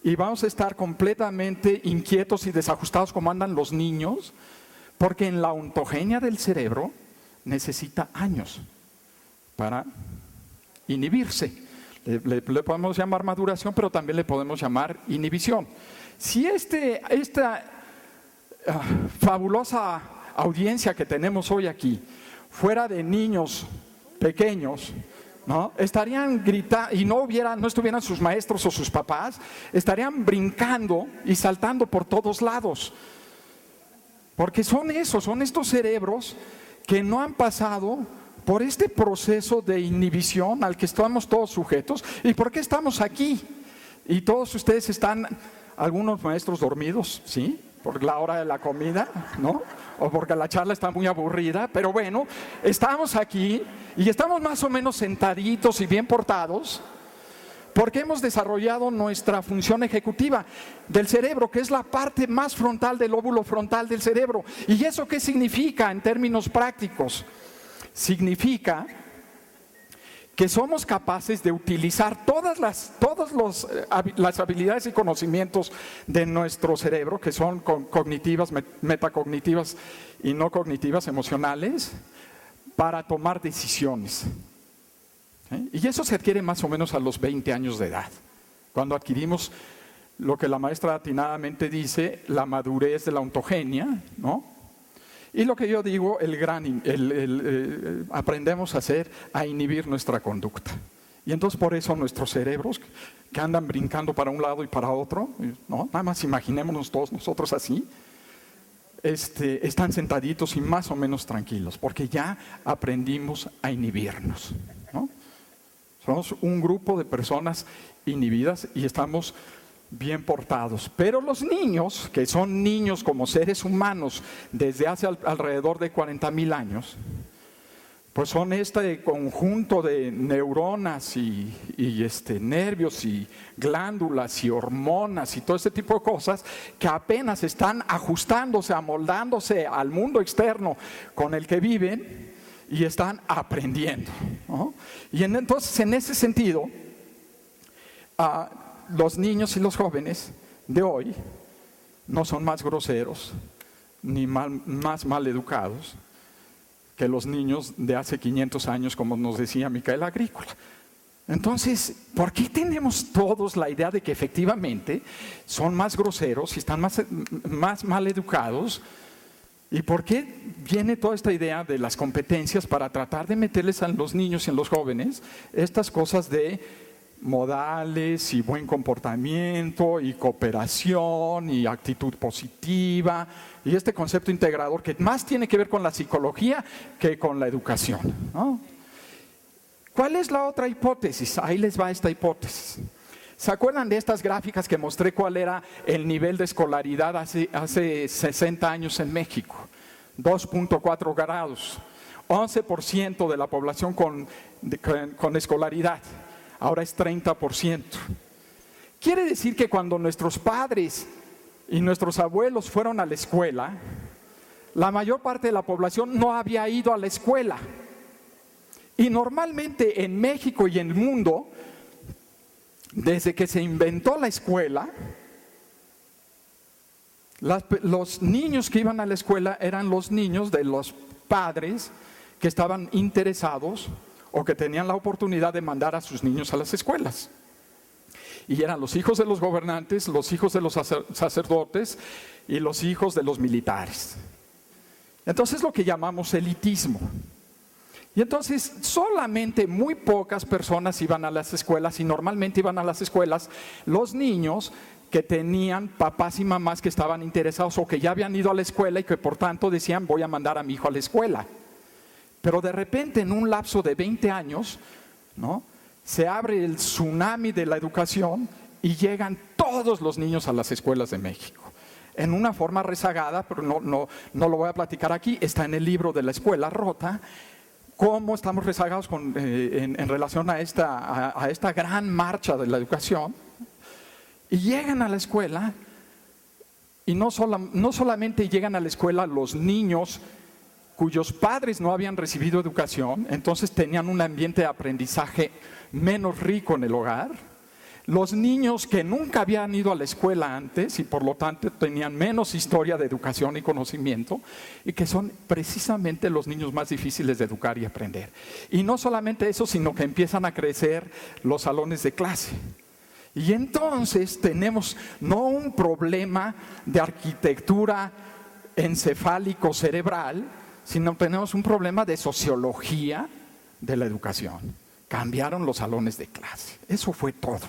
Y vamos a estar completamente inquietos y desajustados como andan los niños, porque en la ontogenia del cerebro necesita años para inhibirse. Le podemos llamar maduración, pero también le podemos llamar inhibición. Si esta fabulosa audiencia que tenemos hoy aquí fuera de niños pequeños, ¿no? Estarían gritando y no estuvieran sus maestros o sus papás, estarían brincando y saltando por todos lados. Porque son estos cerebros que no han pasado por este proceso de inhibición al que estamos todos sujetos. ¿Y por qué estamos aquí? Y todos ustedes están, algunos maestros dormidos, ¿sí? Por la hora de la comida, ¿no? O porque la charla está muy aburrida, pero bueno, estamos aquí y estamos más o menos sentaditos y bien portados porque hemos desarrollado nuestra función ejecutiva del cerebro, que es la parte más frontal del lóbulo frontal del cerebro. ¿Y eso qué significa en términos prácticos? Significa que somos capaces de utilizar todas las habilidades y conocimientos de nuestro cerebro, que son cognitivas, metacognitivas y no cognitivas, emocionales, para tomar decisiones. Y eso se adquiere más o menos a los 20 años de edad, cuando adquirimos lo que la maestra atinadamente dice, la madurez de la ontogenia, ¿no? Y lo que yo digo, aprendemos a inhibir nuestra conducta. Y entonces por eso nuestros cerebros, que andan brincando para un lado y para otro, ¿no? Nada más imaginémonos todos nosotros así, están sentaditos y más o menos tranquilos, porque ya aprendimos a inhibirnos, ¿no? Somos un grupo de personas inhibidas y estamos bien portados. Pero los niños, que son niños como seres humanos desde hace alrededor de 40,000 años, pues son este conjunto de neuronas y nervios y glándulas y hormonas y todo este tipo de cosas que apenas están ajustándose, amoldándose al mundo externo con el que viven y están aprendiendo, ¿no? Y entonces en ese sentido, los niños y los jóvenes de hoy no son más groseros ni más mal educados que los niños de hace 500 años, como nos decía Micaela Agrícola. Entonces, ¿por qué tenemos todos la idea de que efectivamente son más groseros y están más mal educados? ¿Y por qué viene toda esta idea de las competencias para tratar de meterles a los niños y a los jóvenes estas cosas de modales y buen comportamiento y cooperación y actitud positiva y este concepto integrador que más tiene que ver con la psicología que con la educación, ¿no? ¿Cuál es la otra hipótesis? Ahí les va esta hipótesis. ¿Se acuerdan de estas gráficas que mostré cuál era el nivel de escolaridad hace 60 años en México? 2.4 grados, 11% de la población con escolaridad. Ahora es 30%. Quiere decir que cuando nuestros padres y nuestros abuelos fueron a la escuela, la mayor parte de la población no había ido a la escuela. Y normalmente en México y en el mundo, desde que se inventó la escuela, los niños que iban a la escuela eran los niños de los padres que estaban interesados o que tenían la oportunidad de mandar a sus niños a las escuelas. Y eran los hijos de los gobernantes, los hijos de los sacerdotes y los hijos de los militares. Entonces lo que llamamos elitismo. Y entonces solamente muy pocas personas iban a las escuelas y normalmente iban a las escuelas los niños que tenían papás y mamás que estaban interesados o que ya habían ido a la escuela y que por tanto decían voy a mandar a mi hijo a la escuela. Pero de repente en un lapso de 20 años, ¿no?, se abre el tsunami de la educación y llegan todos los niños a las escuelas de México. En una forma rezagada, pero no lo voy a platicar aquí, está en el libro de La Escuela Rota, cómo estamos rezagados en relación a esta gran marcha de la educación. Y llegan a la escuela y no solamente llegan a la escuela los niños cuyos padres no habían recibido educación, entonces tenían un ambiente de aprendizaje menos rico en el hogar. los niños que nunca habían ido a la escuela antes y por lo tanto tenían menos historia de educación y conocimiento, y que son precisamente los niños más difíciles de educar y aprender. Y no solamente eso, sino que empiezan a crecer los salones de clase. Y entonces tenemos no un problema de arquitectura encefálico-cerebral, sino tenemos un problema de sociología de la educación. Cambiaron los salones de clase. Eso fue todo,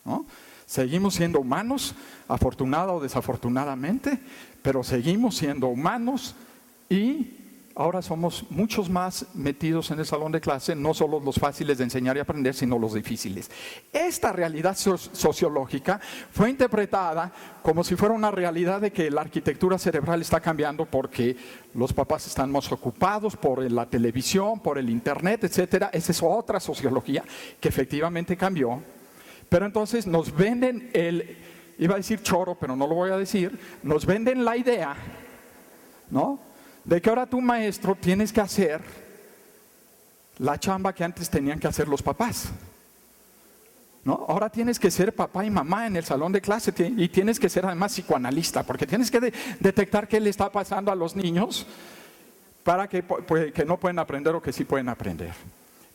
¿no? Seguimos siendo humanos, afortunada o desafortunadamente, pero seguimos siendo humanos y ahora somos muchos más metidos en el salón de clase, no solo los fáciles de enseñar y aprender, sino los difíciles. Esta realidad sociológica fue interpretada como si fuera una realidad de que la arquitectura cerebral está cambiando porque los papás están más ocupados por la televisión, por el internet, etcétera. Esa es otra sociología que efectivamente cambió. Pero entonces nos venden iba a decir choro, pero no lo voy a decir, nos venden la idea, ¿no?, de que ahora tú, maestro, tienes que hacer la chamba que antes tenían que hacer los papás, ¿no? Ahora tienes que ser papá y mamá en el salón de clase y tienes que ser además psicoanalista, porque tienes que detectar qué le está pasando a los niños para que no pueden aprender o que sí pueden aprender.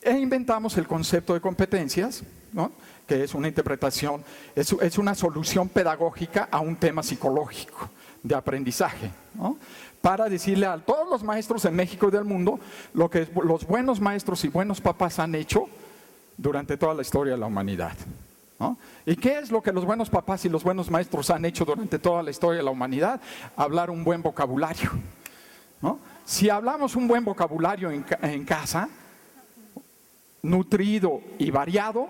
E inventamos el concepto de competencias, ¿no?, que es una interpretación, es una solución pedagógica a un tema psicológico de aprendizaje, ¿no?, para decirle a todos los maestros en México y del mundo lo que los buenos maestros y buenos papás han hecho durante toda la historia de la humanidad, ¿no? ¿Y qué es lo que los buenos papás y los buenos maestros han hecho durante toda la historia de la humanidad? Hablar un buen vocabulario, ¿no? Si hablamos un buen vocabulario en casa, nutrido y variado,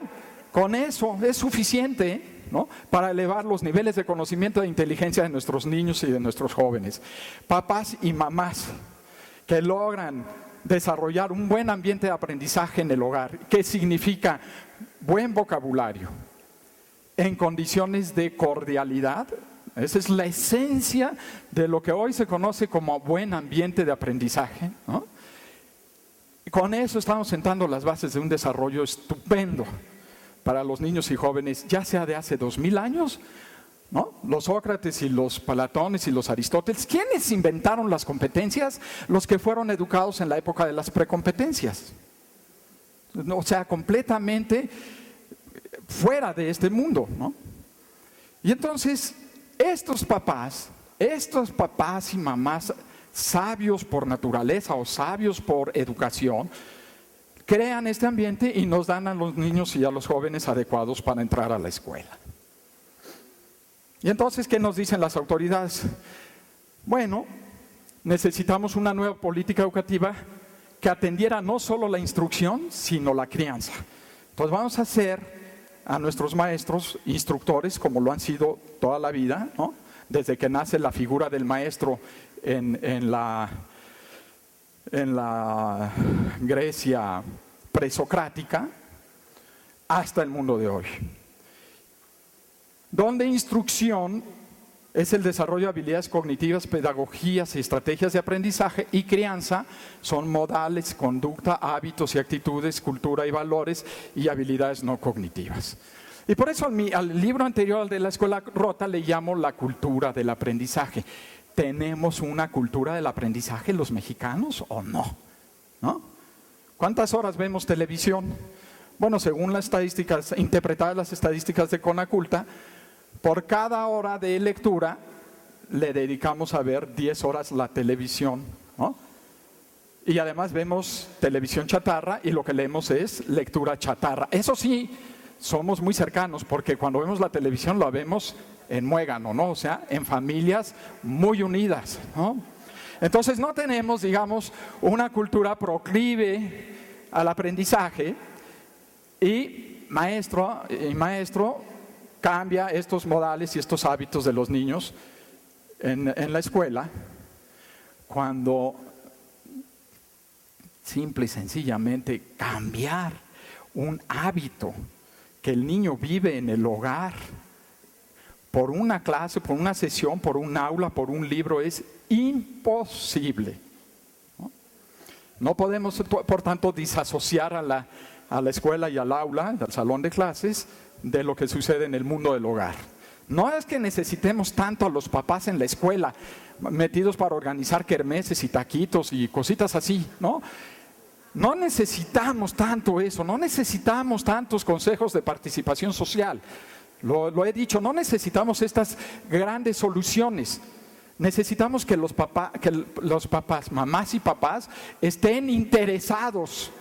con eso es suficiente, ¿no?, para elevar los niveles de conocimiento e inteligencia de nuestros niños y de nuestros jóvenes. Papás y mamás que logran desarrollar un buen ambiente de aprendizaje en el hogar, que significa buen vocabulario, en condiciones de cordialidad. Esa es la esencia de lo que hoy se conoce como buen ambiente de aprendizaje, ¿no? Con eso estamos sentando las bases de un desarrollo estupendo para los niños y jóvenes, ya sea de hace 2000 años, ¿no? Los Sócrates y los Platones y los Aristóteles. ¿Quiénes inventaron las competencias? Los que fueron educados en la época de las precompetencias. O sea, completamente fuera de este mundo, ¿no? Y entonces, estos papás y mamás sabios por naturaleza o sabios por educación, crean este ambiente y nos dan a los niños y a los jóvenes adecuados para entrar a la escuela. Y entonces, ¿qué nos dicen las autoridades? Bueno, necesitamos una nueva política educativa que atendiera no solo la instrucción, sino la crianza. Entonces vamos a hacer a nuestros maestros instructores, como lo han sido toda la vida, ¿no?, desde que nace la figura del maestro en la Grecia presocrática hasta el mundo de hoy, donde instrucción es el desarrollo de habilidades cognitivas, pedagogías y estrategias de aprendizaje, y crianza son modales, conducta, hábitos y actitudes, cultura y valores y habilidades no cognitivas. Y por eso al libro anterior de la escuela rota le llamo la cultura del aprendizaje. ¿Tenemos una cultura del aprendizaje los mexicanos o no? ¿No? ¿Cuántas horas vemos televisión? Bueno, según las estadísticas, interpretadas las estadísticas de Conaculta, por cada hora de lectura le dedicamos a ver 10 horas la televisión, ¿no? Y además vemos televisión chatarra y lo que leemos es lectura chatarra. Eso sí, somos muy cercanos porque cuando vemos la televisión la vemos en muégano, ¿no? O sea, en familias muy unidas, ¿no? Entonces no tenemos, digamos, una cultura proclive al aprendizaje y maestro cambia estos modales y estos hábitos de los niños en la escuela cuando simple y sencillamente cambiar un hábito que el niño vive en el hogar por una clase, por una sesión, por un aula, por un libro, es imposible. No podemos, por tanto, disasociar a la a la escuela y al aula, al salón de clases, de lo que sucede en el mundo del hogar. No es que necesitemos tanto a los papás en la escuela, metidos para organizar kermeses y taquitos y cositas así, ¿no? No necesitamos tanto eso, no necesitamos tantos consejos de participación social. Lo he dicho, no necesitamos estas grandes soluciones. Necesitamos que los papás, mamás y papás, estén interesados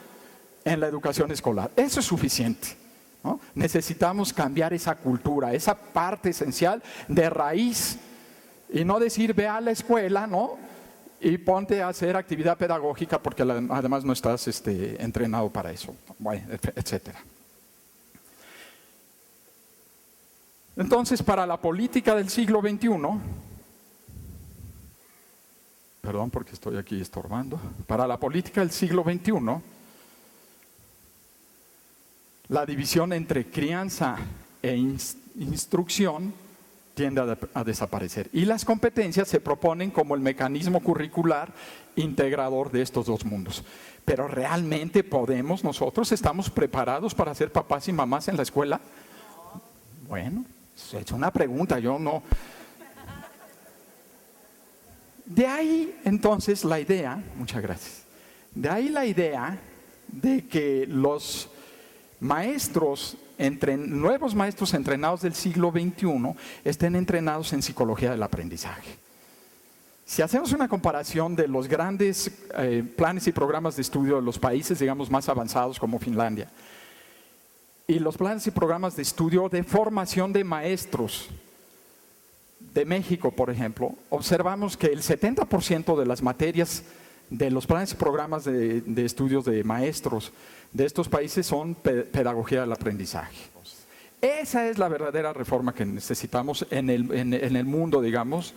en la educación escolar. Eso es suficiente, ¿no? Necesitamos cambiar esa cultura, esa parte esencial de raíz. Y no decir, ve a la escuela, ¿no? Y ponte a hacer actividad pedagógica porque además no estás entrenado para eso, bueno, etcétera. Entonces, para la política del siglo XXI, perdón porque estoy aquí estorbando, para la política del siglo XXI, la división entre crianza e instrucción tiende a desaparecer. Y las competencias se proponen como el mecanismo curricular integrador de estos dos mundos. Pero ¿realmente nosotros estamos preparados para ser papás y mamás en la escuela? Bueno, es una pregunta, yo no. De ahí entonces la idea, muchas gracias, de ahí la idea de que los nuevos maestros entrenados del siglo XXI estén entrenados en psicología del aprendizaje. Si hacemos una comparación de los grandes planes y programas de estudio de los países, digamos, más avanzados como Finlandia, y los planes y programas de estudio de formación de maestros de México, por ejemplo, observamos que el 70% de las materias de los planes y programas de estudios de maestros de estos países son pedagogía del aprendizaje. Esa es la verdadera reforma que necesitamos en el mundo, digamos,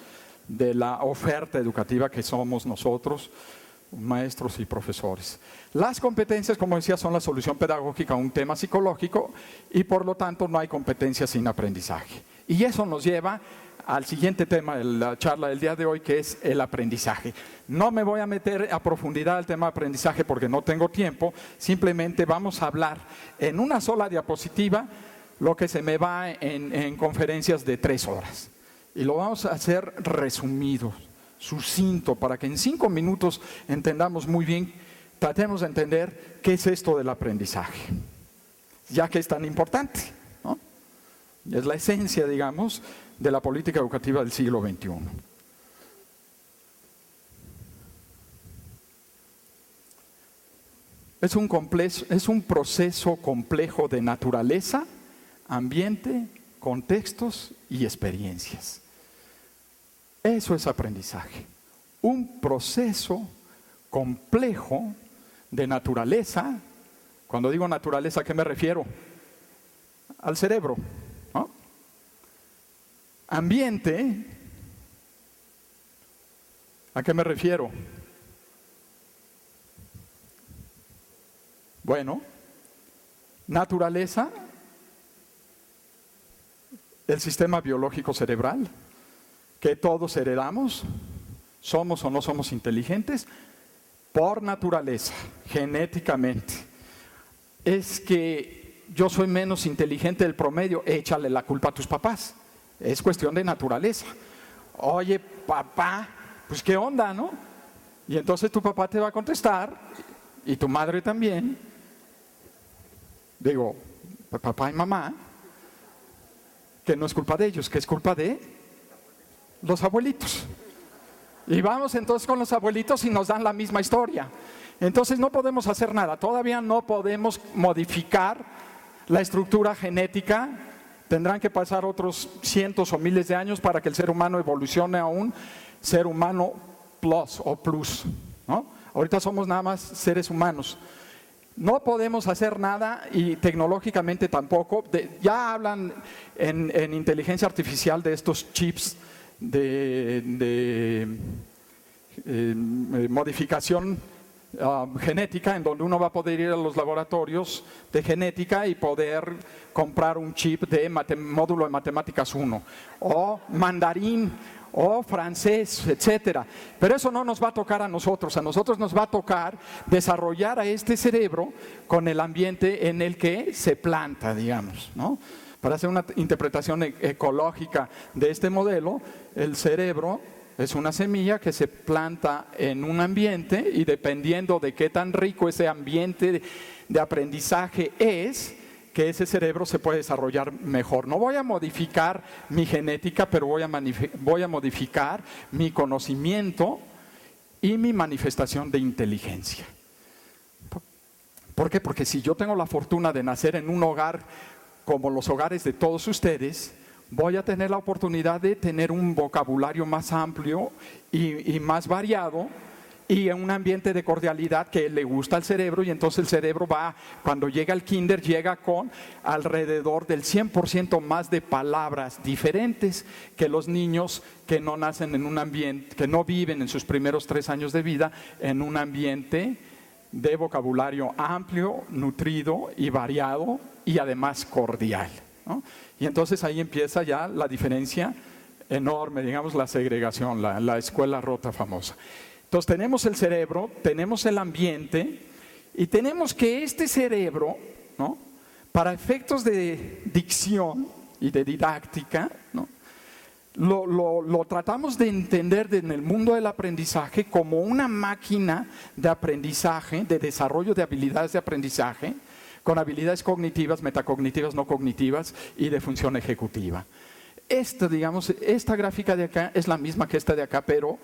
de la oferta educativa que somos nosotros, maestros y profesores. Las competencias, como decía, son la solución pedagógica a un tema psicológico y por lo tanto no hay competencias sin aprendizaje. Y eso nos lleva al siguiente tema de la charla del día de hoy, que es el aprendizaje. No me voy a meter a profundidad al tema de aprendizaje porque no tengo tiempo, simplemente vamos a hablar en una sola diapositiva lo que se me va en conferencias de 3 horas. Y lo vamos a hacer resumido, sucinto, para que en 5 minutos entendamos muy bien, tratemos de entender qué es esto del aprendizaje, ya que es tan importante, ¿no? Es la esencia, digamos, de la política educativa del siglo XXI. Es un proceso complejo de naturaleza, ambiente, contextos y experiencias. Eso es aprendizaje. Un proceso complejo de naturaleza. Cuando digo naturaleza, ¿a qué me refiero? Al cerebro, ¿no? Ambiente, ¿a qué me refiero? Bueno, naturaleza, el sistema biológico cerebral, que todos heredamos, somos o no somos inteligentes, por naturaleza, genéticamente. Es que yo soy menos inteligente del promedio, échale la culpa a tus papás. Es cuestión de naturaleza. Oye, papá, pues qué onda, ¿no? Y entonces tu papá te va a contestar, y tu madre también. Digo, papá y mamá, que no es culpa de ellos, que es culpa de los abuelitos. Y vamos entonces con los abuelitos y nos dan la misma historia. Entonces no podemos hacer nada, todavía no podemos modificar la estructura genética. Tendrán que pasar otros cientos o miles de años para que el ser humano evolucione a un ser humano plus, ¿no? Ahorita somos nada más seres humanos. No podemos hacer nada y tecnológicamente tampoco. Ya hablan en inteligencia artificial de estos chips de modificación genética, en donde uno va a poder ir a los laboratorios de genética y poder comprar un chip de módulo de matemáticas 1 o mandarín o francés, etcétera. Pero eso no nos va a tocar a nosotros nos va a tocar desarrollar a este cerebro con el ambiente en el que se planta, digamos, ¿no? Para hacer una interpretación ecológica de este modelo, el cerebro es una semilla que se planta en un ambiente y dependiendo de qué tan rico ese ambiente de aprendizaje es, que ese cerebro se puede desarrollar mejor. No voy a modificar mi genética, pero voy a modificar mi conocimiento y mi manifestación de inteligencia. ¿Por qué? Porque si yo tengo la fortuna de nacer en un hogar como los hogares de todos ustedes, voy a tener la oportunidad de tener un vocabulario más amplio y más variado, y en un ambiente de cordialidad que le gusta al cerebro, y entonces el cerebro va, cuando llega al kinder, llega con alrededor del 100% más de palabras diferentes que los niños que no nacen en un ambiente, que no viven en sus primeros 3 años de vida en un ambiente de vocabulario amplio, nutrido y variado, y además cordial, ¿no? Y entonces ahí empieza ya la diferencia enorme, digamos, la segregación, la escuela rota famosa. Entonces tenemos el cerebro, tenemos el ambiente y tenemos que este cerebro, ¿no?, para efectos de dicción y de didáctica, ¿no?, lo tratamos de entender en el mundo del aprendizaje como una máquina de aprendizaje, de desarrollo de habilidades de aprendizaje, con habilidades cognitivas, metacognitivas, no cognitivas y de función ejecutiva. Esta gráfica de acá es la misma que esta de acá, pero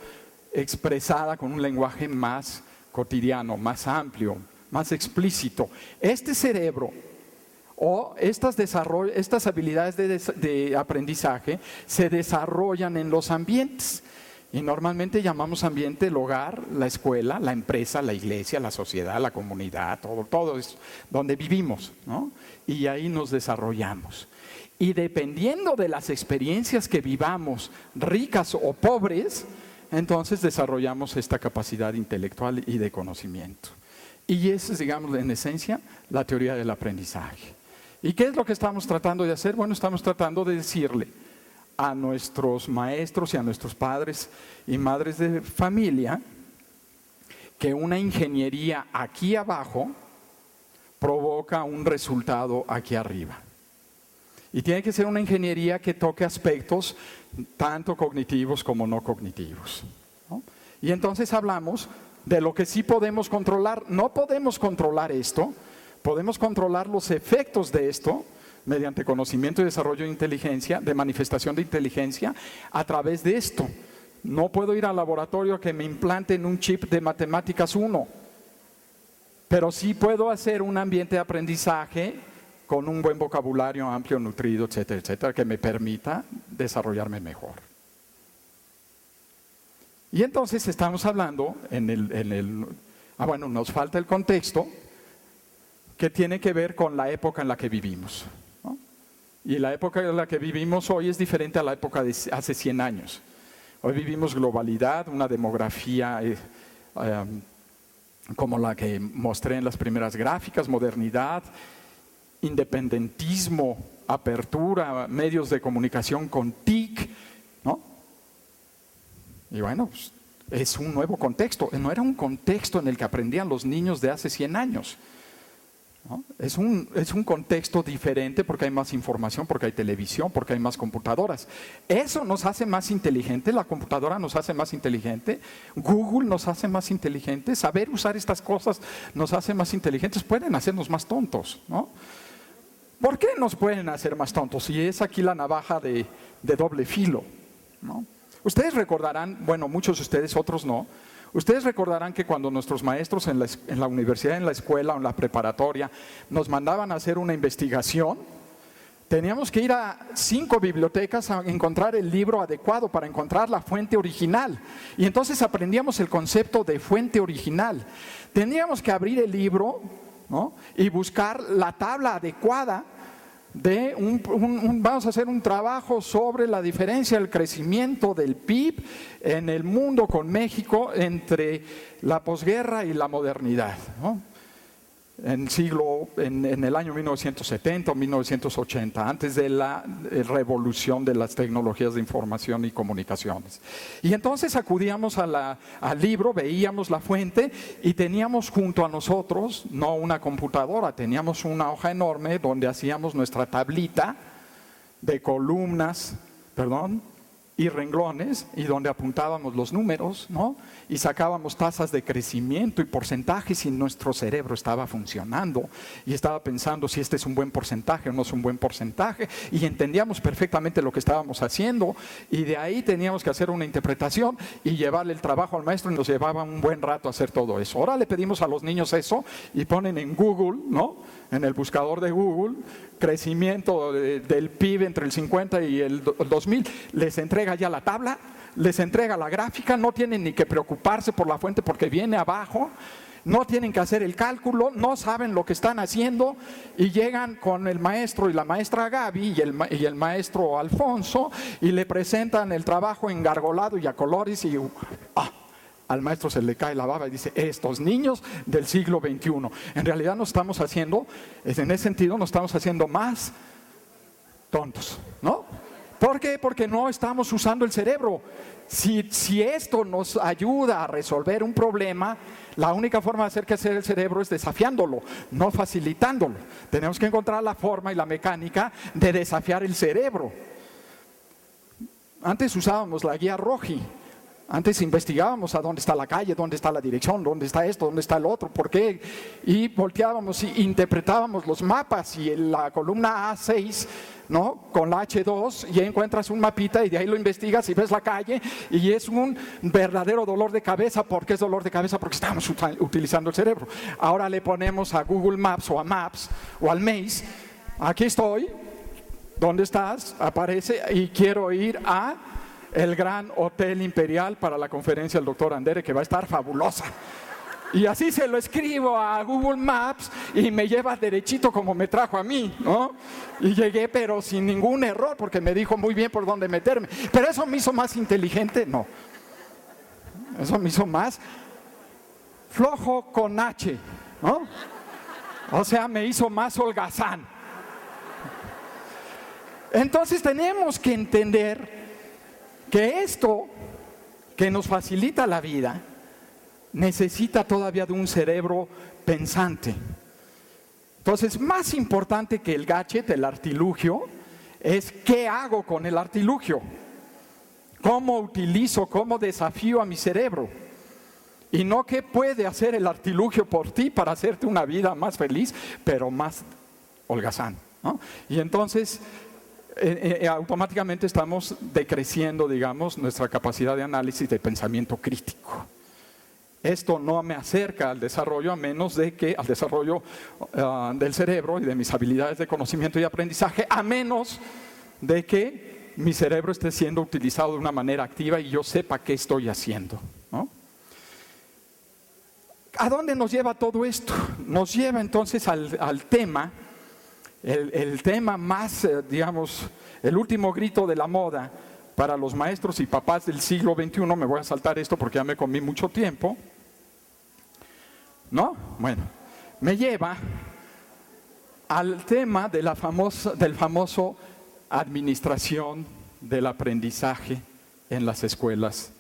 expresada con un lenguaje más cotidiano, más amplio, más explícito. Este cerebro o estas habilidades de aprendizaje se desarrollan en los ambientes. Y normalmente llamamos ambiente el hogar, la escuela, la empresa, la iglesia, la sociedad, la comunidad, todo es donde vivimos, ¿no? Y ahí nos desarrollamos. Y dependiendo de las experiencias que vivamos, ricas o pobres, entonces desarrollamos esta capacidad intelectual y de conocimiento. Y esa es, digamos, en esencia, la teoría del aprendizaje. ¿Y qué es lo que estamos tratando de hacer? Bueno, estamos tratando de decirle a nuestros maestros y a nuestros padres y madres de familia que una ingeniería aquí abajo provoca un resultado aquí arriba. Y tiene que ser una ingeniería que toque aspectos tanto cognitivos como no cognitivos, ¿no? Y entonces hablamos de lo que sí podemos controlar. No podemos controlar esto, podemos controlar los efectos de esto mediante conocimiento y desarrollo de inteligencia, de manifestación de inteligencia a través de esto. No puedo ir al laboratorio que me implanten un chip de matemáticas 1, pero sí puedo hacer un ambiente de aprendizaje con un buen vocabulario amplio, nutrido, etcétera, etcétera, que me permita desarrollarme mejor. Y entonces estamos hablando bueno, nos falta el contexto que tiene que ver con la época en la que vivimos, ¿no? Y la época en la que vivimos hoy es diferente a la época de hace 100 años. Hoy vivimos globalidad, una demografía como la que mostré en las primeras gráficas, modernidad, independentismo, apertura, medios de comunicación con TIC, ¿no? Y bueno, pues, es un nuevo contexto. No era un contexto en el que aprendían los niños de hace 100 años, ¿no? Es un contexto diferente porque hay más información, porque hay televisión, porque hay más computadoras. Eso nos hace más inteligentes, la computadora nos hace más inteligente, Google nos hace más inteligentes, saber usar estas cosas nos hace más inteligentes, pueden hacernos más tontos, ¿no? ¿Por qué nos pueden hacer más tontos? Y es aquí la navaja de doble filo, ¿no? Ustedes recordarán, bueno, muchos de ustedes, otros no. Ustedes recordarán que cuando nuestros maestros en la universidad, en la escuela o en la preparatoria nos mandaban a hacer una investigación, teníamos que ir a 5 bibliotecas a encontrar el libro adecuado para encontrar la fuente original. Y entonces aprendíamos el concepto de fuente original. Teníamos que abrir el libro, ¿no?, y buscar la tabla adecuada de vamos a hacer un trabajo sobre la diferencia del crecimiento del PIB en el mundo con México entre la posguerra y la modernidad, ¿no? en el año 1970 o 1980, antes de la revolución de las tecnologías de información y comunicaciones. Y entonces acudíamos al libro, veíamos la fuente y teníamos junto a nosotros, no una computadora, teníamos una hoja enorme donde hacíamos nuestra tablita de columnas, y renglones, y donde apuntábamos los números, ¿no? Y sacábamos tasas de crecimiento y porcentajes, y nuestro cerebro estaba funcionando y estaba pensando si este es un buen porcentaje o no es un buen porcentaje, y entendíamos perfectamente lo que estábamos haciendo, y de ahí teníamos que hacer una interpretación y llevarle el trabajo al maestro, y nos llevaba un buen rato hacer todo eso. Ahora le pedimos a los niños eso y ponen en Google, ¿no? En el buscador de Google, crecimiento del PIB entre el 50 y el 2000, les entrega ya la tabla, les entrega la gráfica, no tienen ni que preocuparse por la fuente porque viene abajo, no tienen que hacer el cálculo, no saben lo que están haciendo, y llegan con el maestro y la maestra Gaby y el maestro Alfonso y le presentan el trabajo engargolado y a colores, y al maestro se le cae la baba y dice: estos niños del siglo XXI. En realidad nos estamos haciendo, en ese sentido, nos estamos haciendo más tontos, ¿no? ¿Por qué? Porque no estamos usando el cerebro. Si esto nos ayuda a resolver un problema, la única forma de hacer crecer el cerebro es desafiándolo, no facilitándolo. Tenemos que encontrar la forma y la mecánica de desafiar el cerebro. Antes usábamos la guía Roji. Antes investigábamos a dónde está la calle, dónde está la dirección, dónde está esto, dónde está el otro, por qué. Y volteábamos y interpretábamos los mapas, y en la columna A6, ¿no? Con la H2, y encuentras un mapita y de ahí lo investigas y ves la calle, y es un verdadero dolor de cabeza. ¿Por qué es dolor de cabeza? Porque estamos utilizando el cerebro. Ahora le ponemos a Google Maps o a Maps o al Maze: aquí estoy, ¿dónde estás? Aparece, y quiero ir a el Gran Hotel Imperial para la conferencia del doctor Andere, que va a estar fabulosa. Y así se lo escribo a Google Maps y me lleva derechito como me trajo a mí, ¿no? Y llegué, pero sin ningún error, porque me dijo muy bien por dónde meterme. Pero eso me hizo más inteligente, no. Eso me hizo más flojo con H, ¿no? O sea, me hizo más holgazán. Entonces tenemos que entender que esto que nos facilita la vida necesita todavía de un cerebro pensante. Entonces, más importante que el gadget, el artilugio, es qué hago con el artilugio, cómo utilizo, cómo desafío a mi cerebro, y no qué puede hacer el artilugio por ti para hacerte una vida más feliz, pero más holgazán, ¿no? Y entonces automáticamente estamos decreciendo, digamos, nuestra capacidad de análisis, de pensamiento crítico. Esto no me acerca al desarrollo, a menos de que al desarrollo del cerebro y de mis habilidades de conocimiento y aprendizaje, a menos de que mi cerebro esté siendo utilizado de una manera activa y yo sepa qué estoy haciendo, ¿no? ¿A dónde nos lleva todo esto? Nos lleva entonces al tema. El tema más, digamos, el último grito de la moda para los maestros y papás del siglo XXI. Me voy a saltar esto porque ya me comí mucho tiempo, ¿no? Bueno, me lleva al tema de del famoso administración del aprendizaje en las escuelas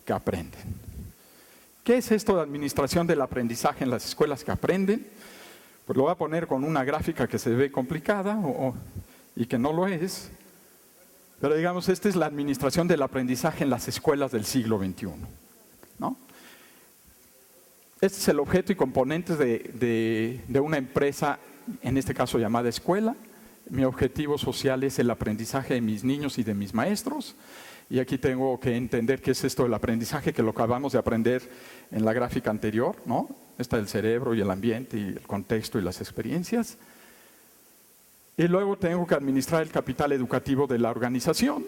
que aprenden. ¿Qué es esto de administración del aprendizaje en las escuelas que aprenden? Pues lo voy a poner con una gráfica que se ve complicada y que no lo es. Pero digamos, esta es la administración del aprendizaje en las escuelas del siglo XXI, ¿no? Este es el objeto y componentes de una empresa, en este caso llamada escuela. Mi objetivo social es el aprendizaje de mis niños y de mis maestros. Y aquí tengo que entender qué es esto del aprendizaje, que lo acabamos de aprender en la gráfica anterior, ¿no? Está el cerebro y el ambiente y el contexto y las experiencias. Y luego tengo que administrar el capital educativo de la organización,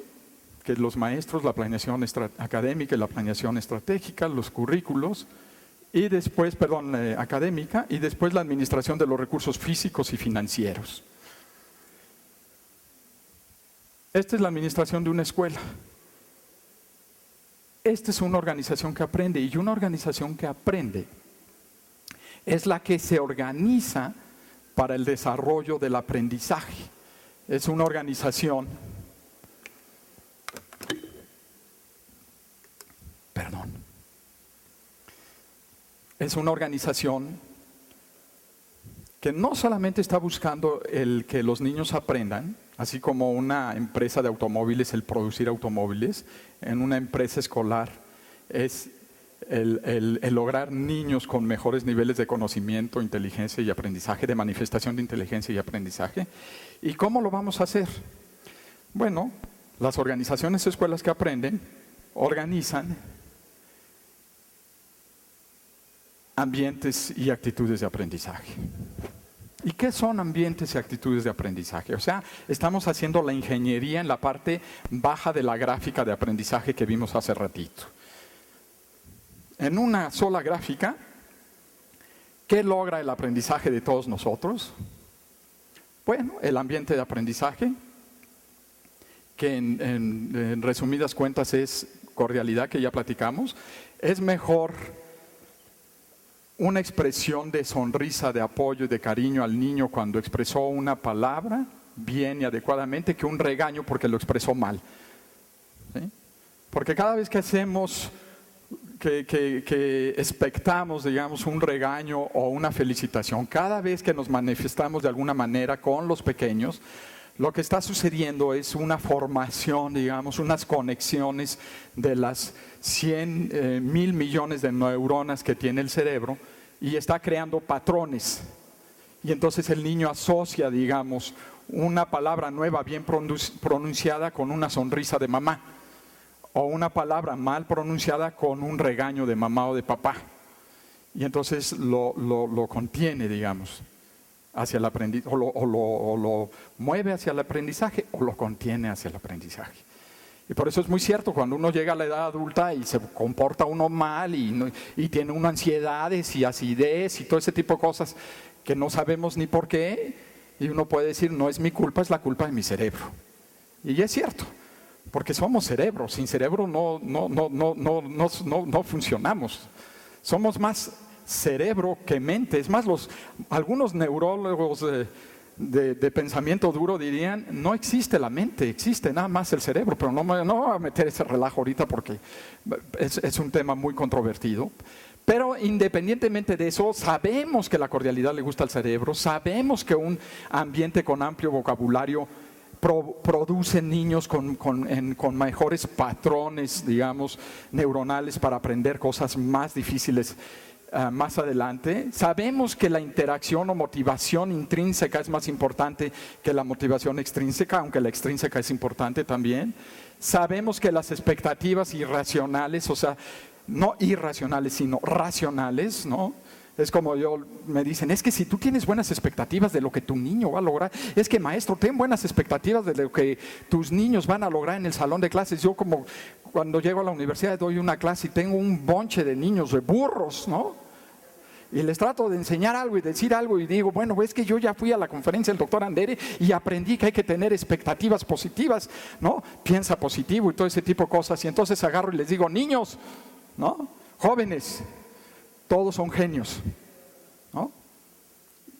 que es los maestros, la planeación académica y la planeación estratégica, los currículos, y después, académica, y después la administración de los recursos físicos y financieros. Esta es la administración de una escuela. Esta es una organización que aprende, y una organización que aprende es la que se organiza para el desarrollo del aprendizaje. Es una organización, es una organización que no solamente está buscando el que los niños aprendan, así como una empresa de automóviles, el producir automóviles, en una empresa escolar es el lograr niños con mejores niveles de conocimiento, inteligencia y aprendizaje, de manifestación de inteligencia y aprendizaje. ¿Y cómo lo vamos a hacer? Bueno, las organizaciones escuelas que aprenden organizan ambientes y actitudes de aprendizaje. ¿Y qué son ambientes y actitudes de aprendizaje? O sea, estamos haciendo la ingeniería en la parte baja de la gráfica de aprendizaje que vimos hace ratito. En una sola gráfica, ¿qué logra el aprendizaje de todos nosotros? Bueno, el ambiente de aprendizaje, que en resumidas cuentas es cordialidad, que ya platicamos. Es mejor una expresión de sonrisa, de apoyo y de cariño al niño cuando expresó una palabra bien y adecuadamente que un regaño porque lo expresó mal. ¿Sí? Porque cada vez que hacemos, que expectamos, digamos, un regaño o una felicitación, cada vez que nos manifestamos de alguna manera con los pequeños, lo que está sucediendo es una formación, digamos, unas conexiones de las 100.000 millones de neuronas que tiene el cerebro y está creando patrones. Y entonces el niño asocia, digamos, una palabra nueva bien pronunciada con una sonrisa de mamá, o una palabra mal pronunciada con un regaño de mamá o de papá. Y entonces lo contiene, digamos, hacia el aprendizaje, o lo mueve hacia el aprendizaje o lo contiene hacia el aprendizaje. Y por eso es muy cierto, cuando uno llega a la edad adulta y se comporta uno mal y tiene una ansiedades y acidez y todo ese tipo de cosas que no sabemos ni por qué, y uno puede decir, no es mi culpa, es la culpa de mi cerebro. Y es cierto, porque somos cerebro, sin cerebro no funcionamos. Somos más cerebro que mente. Es más, algunos neurólogos de pensamiento duro dirían, no existe la mente, existe nada más el cerebro, pero no voy a meter ese relajo ahorita porque es un tema muy controvertido. Pero independientemente de eso, sabemos que la cordialidad le gusta al cerebro, sabemos que un ambiente con amplio vocabulario produce niños con mejores patrones, digamos, neuronales para aprender cosas más difíciles más adelante. Sabemos que la interacción o motivación intrínseca es más importante que la motivación extrínseca, aunque la extrínseca es importante también. Sabemos que las expectativas irracionales, o sea, no irracionales, sino racionales, ¿no? Es como me dicen, es que si tú tienes buenas expectativas de lo que tu niño va a lograr, es que maestro, ten buenas expectativas de lo que tus niños van a lograr en el salón de clases. Yo como cuando llego a la universidad doy una clase y tengo un bonche de niños, de burros, ¿no? Y les trato de enseñar algo y decir algo y digo, bueno, es que yo ya fui a la conferencia del doctor Andere y aprendí que hay que tener expectativas positivas, ¿no? Piensa positivo y todo ese tipo de cosas. Y entonces agarro y les digo, niños, ¿no? Jóvenes, todos son genios, ¿no?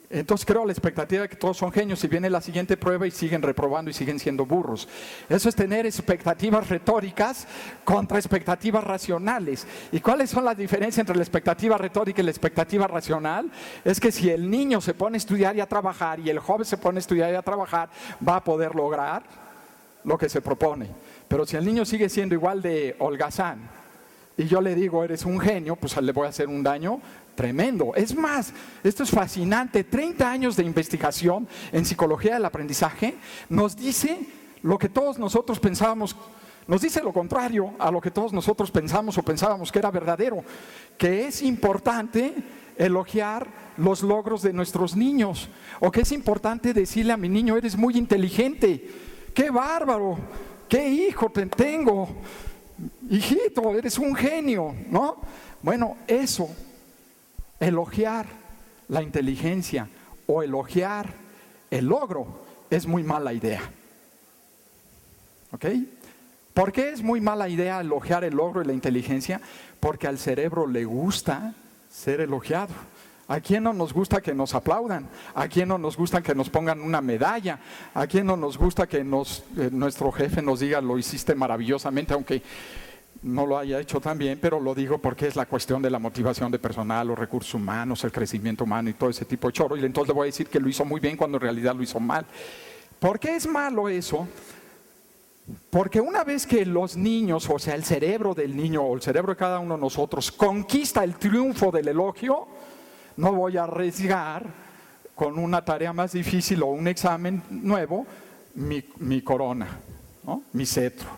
Entonces creo la expectativa de que todos son genios y viene la siguiente prueba y siguen reprobando y siguen siendo burros. Eso es tener expectativas retóricas contra expectativas racionales. ¿Y cuáles son las diferencias entre la expectativa retórica y la expectativa racional? Es que si el niño se pone a estudiar y a trabajar y el joven se pone a estudiar y a trabajar, va a poder lograr lo que se propone. Pero si el niño sigue siendo igual de holgazán y yo le digo, eres un genio, pues le voy a hacer un daño tremendo. Es más, esto es fascinante. 30 años de investigación en psicología del aprendizaje nos dice lo que todos nosotros pensábamos, nos dice lo contrario a lo que todos nosotros pensamos o pensábamos que era verdadero, que es importante elogiar los logros de nuestros niños, o que es importante decirle a mi niño, eres muy inteligente, qué bárbaro, qué hijo te tengo, hijito, eres un genio, ¿no? Bueno, eso, elogiar la inteligencia o elogiar el logro es muy mala idea. ¿Ok? ¿Por qué es muy mala idea elogiar el logro y la inteligencia? Porque al cerebro le gusta ser elogiado. ¿A quién no nos gusta que nos aplaudan? ¿A quién no nos gusta que nos pongan una medalla? ¿A quién no nos gusta que nuestro jefe nos diga lo hiciste maravillosamente, aunque no lo haya hecho tan bien? Pero lo digo porque es la cuestión de la motivación de personal, los recursos humanos, el crecimiento humano y todo ese tipo de choro. Y entonces le voy a decir que lo hizo muy bien cuando en realidad lo hizo mal. ¿Por qué es malo eso? Porque una vez que los niños, o sea, el cerebro del niño o el cerebro de cada uno de nosotros conquista el triunfo del elogio, no voy a arriesgar con una tarea más difícil o un examen nuevo mi corona, ¿no? Mi cetro.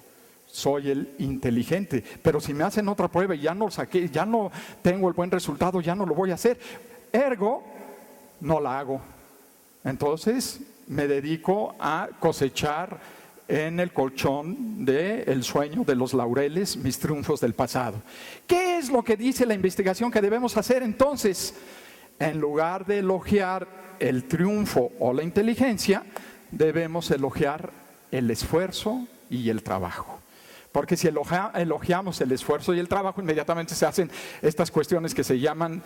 Soy el inteligente. Pero si me hacen otra prueba y ya no saqué, ya no tengo el buen resultado, ya no lo voy a hacer. Ergo, no la hago. Entonces me dedico a cosechar en el colchón del sueño, de los laureles, mis triunfos del pasado. ¿Qué es lo que dice la investigación que debemos hacer entonces? En lugar de elogiar el triunfo o la inteligencia, debemos elogiar el esfuerzo y el trabajo. Porque si elogiamos el esfuerzo y el trabajo, inmediatamente se hacen estas cuestiones que se llaman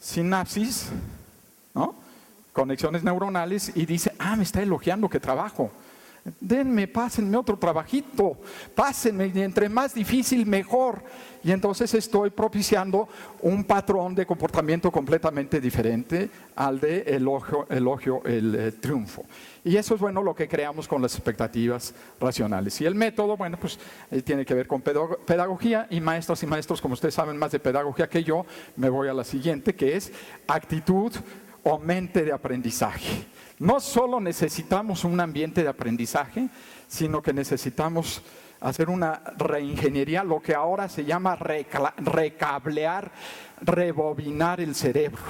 sinapsis, ¿no? Conexiones neuronales, y dice, me está elogiando que trabajo. Pásenme otro trabajito, pásenme, y entre más difícil mejor. Y entonces estoy propiciando un patrón de comportamiento completamente diferente al de elogio el triunfo. Y eso es lo que creamos con las expectativas racionales. Y el método, pues tiene que ver con pedagogía, y maestras y maestros, como ustedes saben más de pedagogía que yo, me voy a la siguiente, que es actitud o mente de aprendizaje. No solo necesitamos un ambiente de aprendizaje, sino que necesitamos hacer una reingeniería, lo que ahora se llama recablear, rebobinar el cerebro.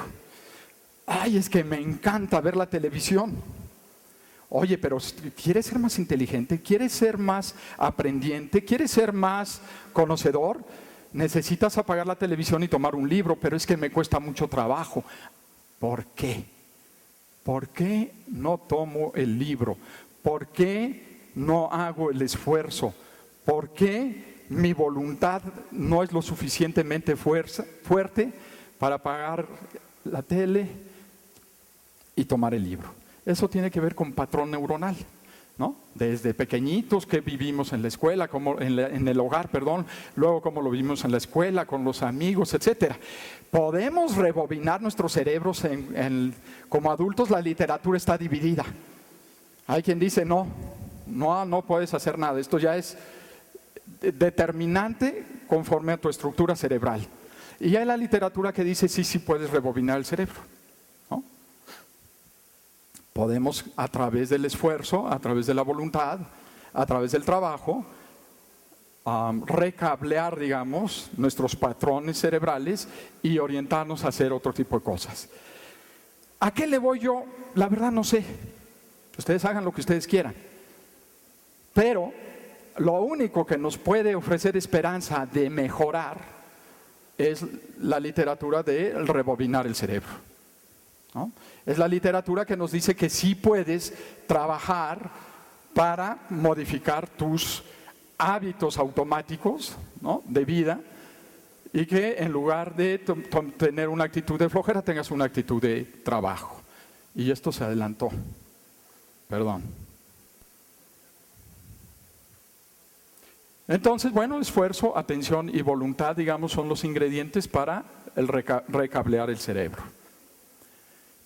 Es que me encanta ver la televisión. Oye, pero ¿quieres ser más inteligente? ¿Quieres ser más aprendiente? ¿Quieres ser más conocedor? Necesitas apagar la televisión y tomar un libro, pero es que me cuesta mucho trabajo. ¿Por qué? ¿Por qué no tomo el libro? ¿Por qué no hago el esfuerzo? ¿Por qué mi voluntad no es lo suficientemente fuerte para apagar la tele y tomar el libro? Eso tiene que ver con patrón neuronal, ¿no? Desde pequeñitos que vivimos en la escuela, en el hogar, luego como lo vivimos en la escuela, con los amigos, etcétera. Podemos rebobinar nuestros cerebros como adultos. La literatura está dividida. Hay quien dice no puedes hacer nada, esto ya es determinante conforme a tu estructura cerebral. Y hay la literatura que dice sí puedes rebobinar el cerebro, ¿no? Podemos, a través del esfuerzo, a través de la voluntad, a través del trabajo, recablear, nuestros patrones cerebrales y orientarnos a hacer otro tipo de cosas. ¿A qué le voy yo? La verdad no sé. Ustedes hagan lo que ustedes quieran. Pero lo único que nos puede ofrecer esperanza de mejorar es la literatura de rebobinar el cerebro, ¿no? Es la literatura que nos dice que sí puedes trabajar para modificar tus hábitos automáticos, ¿no?, de vida, y que en lugar de tener una actitud de flojera, tengas una actitud de trabajo. Y esto se adelantó. Perdón. Entonces, esfuerzo, atención y voluntad, son los ingredientes para el recablear el cerebro.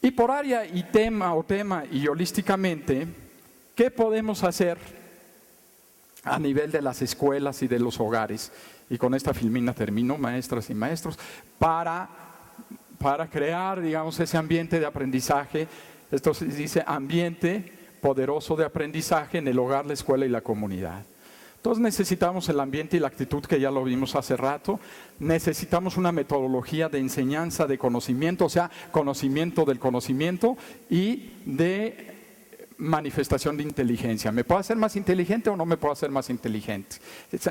Y por área y tema y holísticamente, ¿qué podemos hacer a nivel de las escuelas y de los hogares? Y con esta filmina termino, maestras y maestros, para crear, ese ambiente de aprendizaje. Esto se dice ambiente poderoso de aprendizaje en el hogar, la escuela y la comunidad. Entonces necesitamos el ambiente y la actitud, que ya lo vimos hace rato. Necesitamos una metodología de enseñanza de conocimiento, o sea, conocimiento del conocimiento y de manifestación de inteligencia. ¿Me puedo hacer más inteligente o no me puedo hacer más inteligente?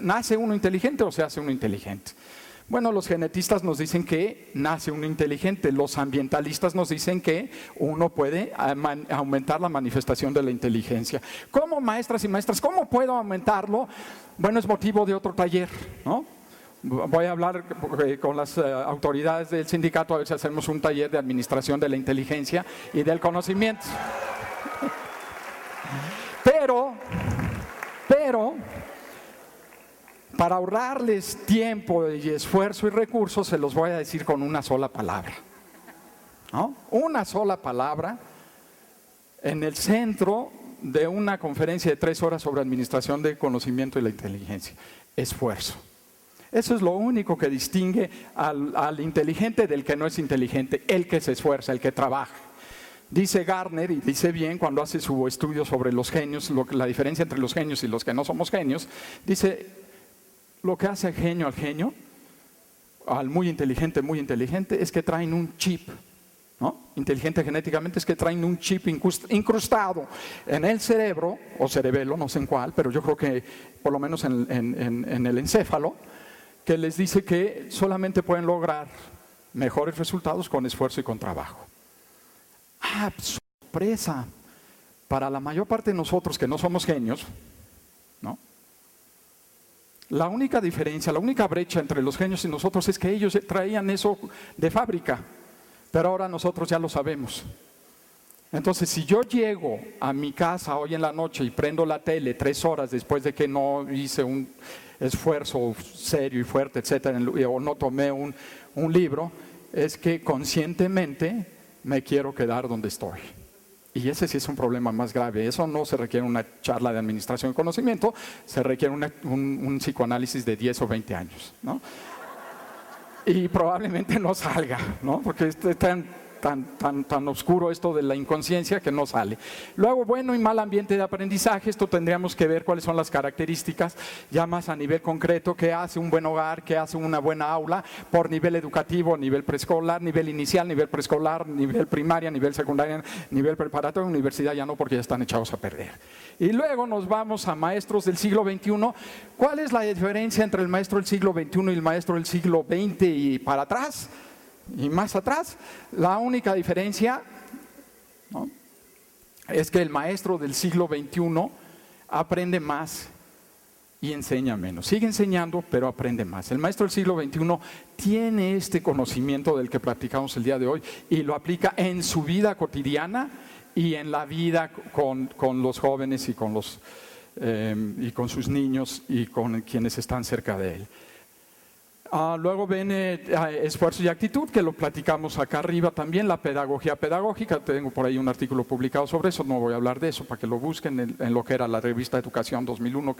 ¿Nace uno inteligente o se hace uno inteligente? Los genetistas nos dicen que nace uno inteligente. Los ambientalistas nos dicen que uno puede aumentar la manifestación de la inteligencia. ¿Cómo, maestras y maestras? ¿Cómo puedo aumentarlo? Es motivo de otro taller, ¿no? Voy a hablar con las autoridades del sindicato a ver si hacemos un taller de administración de la inteligencia y del conocimiento. Pero, para ahorrarles tiempo y esfuerzo y recursos, se los voy a decir con una sola palabra, ¿no? Una sola palabra en el centro de una conferencia de 3 horas sobre administración del conocimiento y la inteligencia: esfuerzo. Eso es lo único que distingue al inteligente del que no es inteligente: el que se esfuerza, el que trabaja. Dice Gartner, y dice bien cuando hace su estudio sobre los genios, la diferencia entre los genios y los que no somos genios, dice: lo que hace genio al genio, al muy inteligente, es que traen un chip, ¿no? Inteligente genéticamente es que traen un chip incrustado en el cerebro, o cerebelo, no sé en cuál, pero yo creo que por lo menos en el encéfalo, que les dice que solamente pueden lograr mejores resultados con esfuerzo y con trabajo. ¡Ah, sorpresa! Para la mayor parte de nosotros que no somos genios, ¿no? La única diferencia, la única brecha entre los genios y nosotros es que ellos traían eso de fábrica, pero ahora nosotros ya lo sabemos. Entonces, si yo llego a mi casa hoy en la noche y prendo la tele 3 horas después de que no hice un esfuerzo serio y fuerte, etcétera, o no tomé un libro, es que conscientemente me quiero quedar donde estoy. Y ese sí es un problema más grave. Eso no se requiere una charla de administración de conocimiento, se requiere un psicoanálisis de 10 o 20 años, ¿no? Y probablemente no salga, ¿no? Porque es tan oscuro esto de la inconsciencia que no sale. Luego, bueno y mal ambiente de aprendizaje. Esto tendríamos que ver cuáles son las características ya más a nivel concreto: qué hace un buen hogar, qué hace una buena aula, por nivel educativo, nivel preescolar, nivel inicial, nivel preescolar, nivel primaria, nivel secundaria, nivel preparatorio, universidad ya no, porque ya están echados a perder. Y luego nos vamos a maestros del siglo XXI. ¿Cuál es la diferencia entre el maestro del siglo XXI y el maestro del siglo XX y para atrás? Y más atrás, la única diferencia, ¿no?, es que el maestro del siglo XXI aprende más y enseña menos. Sigue enseñando, pero aprende más. El maestro del siglo XXI tiene este conocimiento del que practicamos el día de hoy y lo aplica en su vida cotidiana y en la vida con los jóvenes y con sus niños y con quienes están cerca de él. Luego viene esfuerzo y actitud, que lo platicamos acá arriba también. La pedagogía pedagógica, tengo por ahí un artículo publicado sobre eso, no voy a hablar de eso, para que lo busquen en lo que era la revista Educación 2001,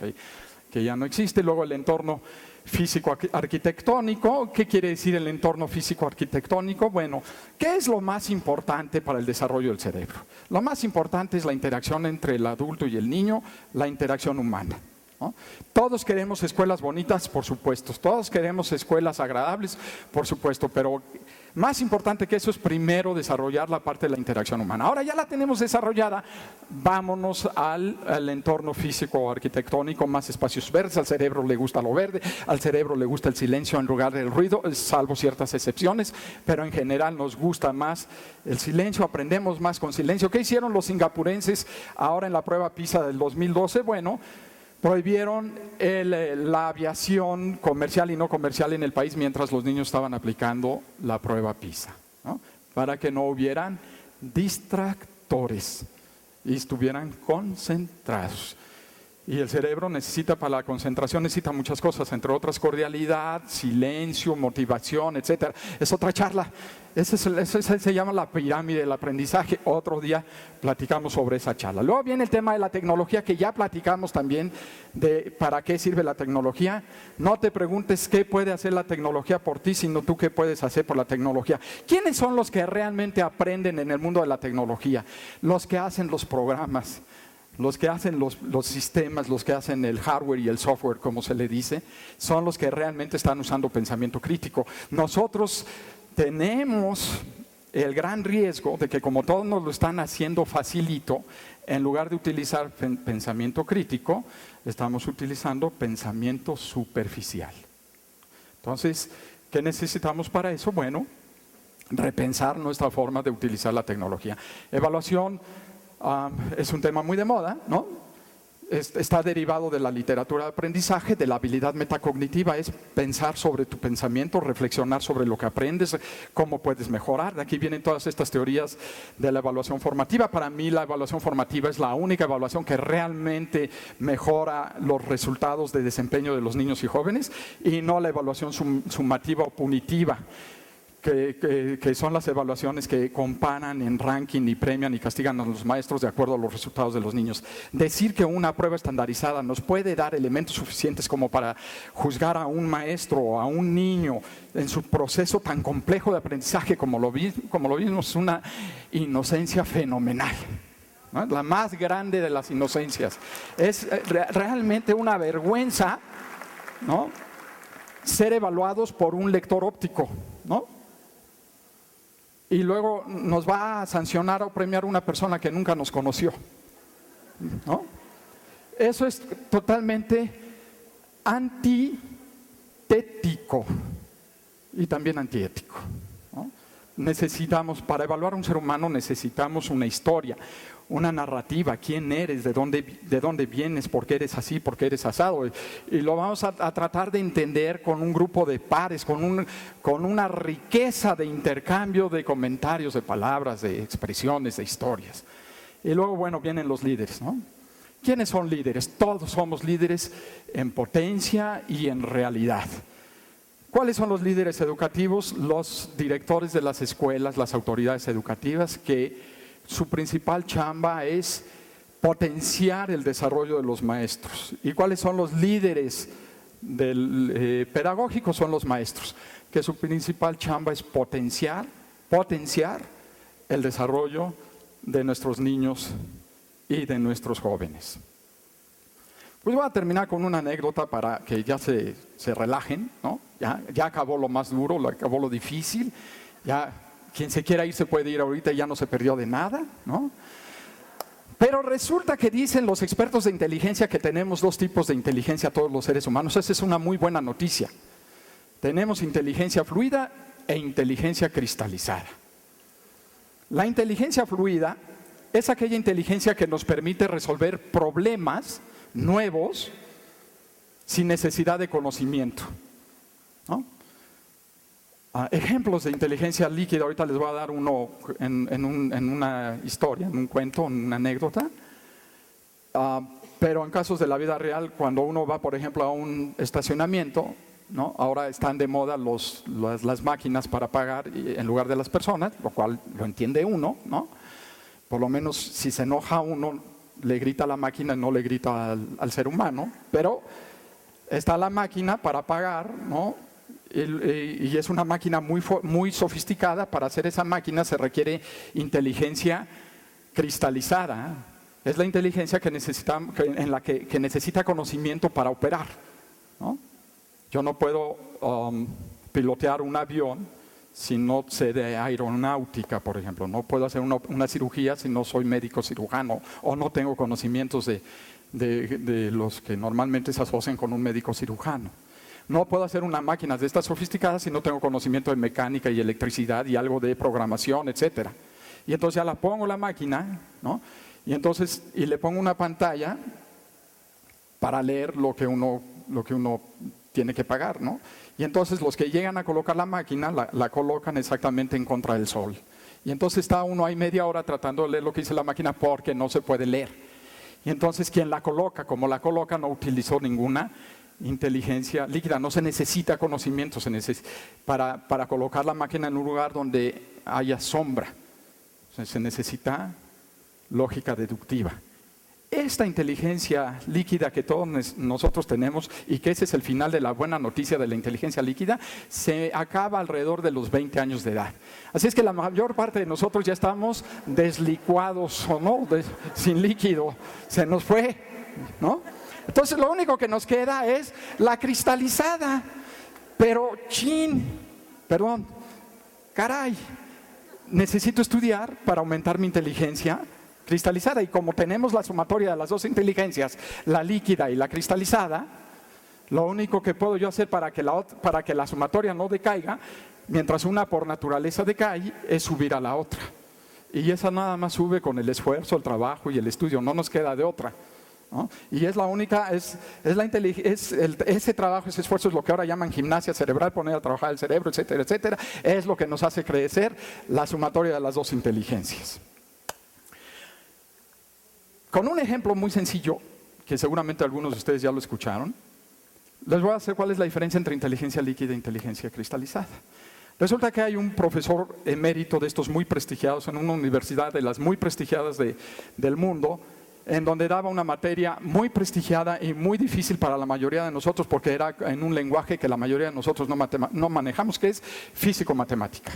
que ya no existe. Luego el entorno físico-arquitectónico. ¿Qué quiere decir el entorno físico-arquitectónico? Bueno, ¿qué es lo más importante para el desarrollo del cerebro? Lo más importante es la interacción entre el adulto y el niño, la interacción humana, ¿no? Todos queremos escuelas bonitas, por supuesto. Todos queremos escuelas agradables, por supuesto. Pero más importante que eso es primero desarrollar la parte de la interacción humana. Ahora ya la tenemos desarrollada, vámonos al entorno físico arquitectónico: más espacios verdes. Al cerebro le gusta lo verde, al cerebro le gusta el silencio en lugar del ruido, salvo ciertas excepciones, pero en general nos gusta más el silencio, aprendemos más con silencio. ¿Qué hicieron los singapurenses ahora en la prueba PISA del 2012? Bueno, prohibieron la aviación comercial y no comercial en el país mientras los niños estaban aplicando la prueba PISA, ¿no?, para que no hubieran distractores y estuvieran concentrados. Y el cerebro necesita, para la concentración, necesita muchas cosas, entre otras cordialidad, silencio, motivación, etcétera. Es otra charla. Esa se llama la pirámide del aprendizaje. Otro día platicamos sobre esa charla. Luego viene el tema de la tecnología, que ya platicamos también de para qué sirve la tecnología. No te preguntes qué puede hacer la tecnología por ti, sino tú qué puedes hacer por la tecnología. ¿Quiénes son los que realmente aprenden en el mundo de la tecnología? Los que hacen los programas, los que hacen los sistemas, los que hacen el hardware y el software, como se le dice, son los que realmente están usando pensamiento crítico. Nosotros tenemos el gran riesgo de que, como todos nos lo están haciendo facilito, en lugar de utilizar pensamiento crítico, estamos utilizando pensamiento superficial. Entonces, ¿qué necesitamos para eso? Bueno, repensar nuestra forma de utilizar la tecnología. Evaluación es un tema muy de moda, ¿no? está derivado de la literatura de aprendizaje, de la habilidad metacognitiva, es pensar sobre tu pensamiento, reflexionar sobre lo que aprendes, cómo puedes mejorar. De aquí vienen todas estas teorías de la evaluación formativa. Para mí la evaluación formativa es la única evaluación que realmente mejora los resultados de desempeño de los niños y jóvenes, y no la evaluación sumativa o punitiva, que son las evaluaciones que comparan en ranking y premian y castigan a los maestros de acuerdo a los resultados de los niños. Decir que una prueba estandarizada nos puede dar elementos suficientes como para juzgar a un maestro o a un niño en su proceso tan complejo de aprendizaje como lo vimos, es una inocencia fenomenal, ¿no? La más grande de las inocencias. Es realmente una vergüenza, ¿no?, ser evaluados por un lector óptico, ¿no? Y luego nos va a sancionar o premiar una persona que nunca nos conoció, ¿no? Eso es totalmente antitético y también antiético, ¿no? Para evaluar a un ser humano necesitamos una historia, una narrativa, quién eres, de dónde vienes, por qué eres así, por qué eres asado. Y lo vamos a tratar de entender con un grupo de pares, con una riqueza de intercambio de comentarios, de palabras, de expresiones, de historias. Y luego, bueno, vienen los líderes, ¿no? ¿Quiénes son líderes? Todos somos líderes en potencia y en realidad. ¿Cuáles son los líderes educativos? Los directores de las escuelas, las autoridades educativas, que su principal chamba es potenciar el desarrollo de los maestros. ¿Y cuáles son los líderes pedagógicos? Son los maestros, que su principal chamba es potenciar el desarrollo de nuestros niños y de nuestros jóvenes. Pues voy a terminar con una anécdota para que ya se relajen, ¿no? Ya acabó lo más duro, acabó lo difícil, ya quien se quiera ir se puede ir ahorita y ya no se perdió de nada, ¿no? Pero resulta que dicen los expertos de inteligencia que tenemos dos tipos de inteligencia todos los seres humanos. Esa es una muy buena noticia. Tenemos inteligencia fluida e inteligencia cristalizada. La inteligencia fluida es aquella inteligencia que nos permite resolver problemas nuevos sin necesidad de conocimiento, ¿no? Ejemplos de inteligencia líquida, ahorita les voy a dar uno en una historia, en un cuento, en una anécdota. Pero en casos de la vida real, cuando uno va, por ejemplo, a un estacionamiento, ¿no? Ahora están de moda las máquinas para pagar en lugar de las personas, lo cual lo entiende uno, ¿no? Por lo menos si se enoja uno, le grita a la máquina, no le grita al ser humano, pero está la máquina para pagar, ¿no? Y es una máquina muy sofisticada. Para hacer esa máquina se requiere inteligencia cristalizada. Es la inteligencia que necesita conocimiento para operar, ¿no? Yo no puedo pilotear un avión si no sé de aeronáutica, por ejemplo. No puedo hacer una cirugía si no soy médico cirujano o no tengo conocimientos de los que normalmente se asocian con un médico cirujano. No puedo hacer una máquina de estas sofisticadas si no tengo conocimiento de mecánica y electricidad y algo de programación, etcétera. Y entonces ya la pongo la máquina, ¿no? Y le pongo una pantalla para leer lo que uno tiene que pagar, ¿no? Y entonces los que llegan a colocar la máquina la colocan exactamente en contra del sol. Y entonces está uno ahí media hora tratando de leer lo que dice la máquina porque no se puede leer. Y entonces quien la coloca, como la coloca, no utilizó ninguna inteligencia líquida. No se necesita conocimiento para colocar la máquina en un lugar donde haya sombra. Se necesita lógica deductiva. Esta inteligencia líquida que todos nosotros tenemos, y que ese es el final de la buena noticia de la inteligencia líquida, se acaba alrededor de los 20 años de edad. Así es que la mayor parte de nosotros ya estamos deslicuados, o no, sin líquido, se nos fue, ¿no? Entonces lo único que nos queda es la cristalizada. Pero caray, necesito estudiar para aumentar mi inteligencia cristalizada. Y como tenemos la sumatoria de las dos inteligencias, la líquida y la cristalizada, lo único que puedo yo hacer para que la sumatoria no decaiga, mientras una por naturaleza decae, es subir a la otra. Y esa nada más sube con el esfuerzo, el trabajo y el estudio, no nos queda de otra, ¿no? Y es la única, ese trabajo, ese esfuerzo es lo que ahora llaman gimnasia cerebral, poner a trabajar el cerebro, etcétera, etcétera. Es lo que nos hace crecer la sumatoria de las dos inteligencias. Con un ejemplo muy sencillo, que seguramente algunos de ustedes ya lo escucharon, les voy a decir cuál es la diferencia entre inteligencia líquida e inteligencia cristalizada. Resulta que hay un profesor emérito de estos muy prestigiados en una universidad de las muy prestigiadas del mundo, en donde daba una materia muy prestigiada y muy difícil para la mayoría de nosotros, porque era en un lenguaje que la mayoría de nosotros no manejamos, que es físico-matemática.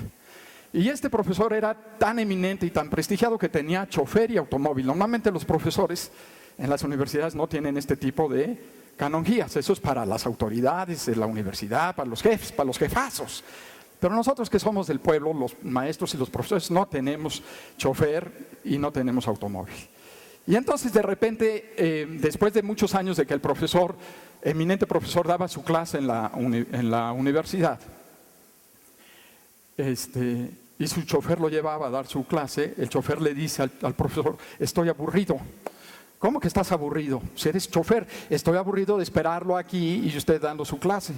Y este profesor era tan eminente y tan prestigiado que tenía chofer y automóvil. Normalmente los profesores en las universidades no tienen este tipo de canonjías. Eso es para las autoridades de la universidad, para los jefes, para los jefazos. Pero nosotros que somos del pueblo, los maestros y los profesores, no tenemos chofer y no tenemos automóvil. Y entonces de repente, después de muchos años de que el profesor, eminente profesor, daba su clase en la universidad, y su chofer lo llevaba a dar su clase, el chofer le dice al profesor: estoy aburrido. ¿Cómo que estás aburrido? Si eres chofer, estoy aburrido de esperarlo aquí y usted dando su clase.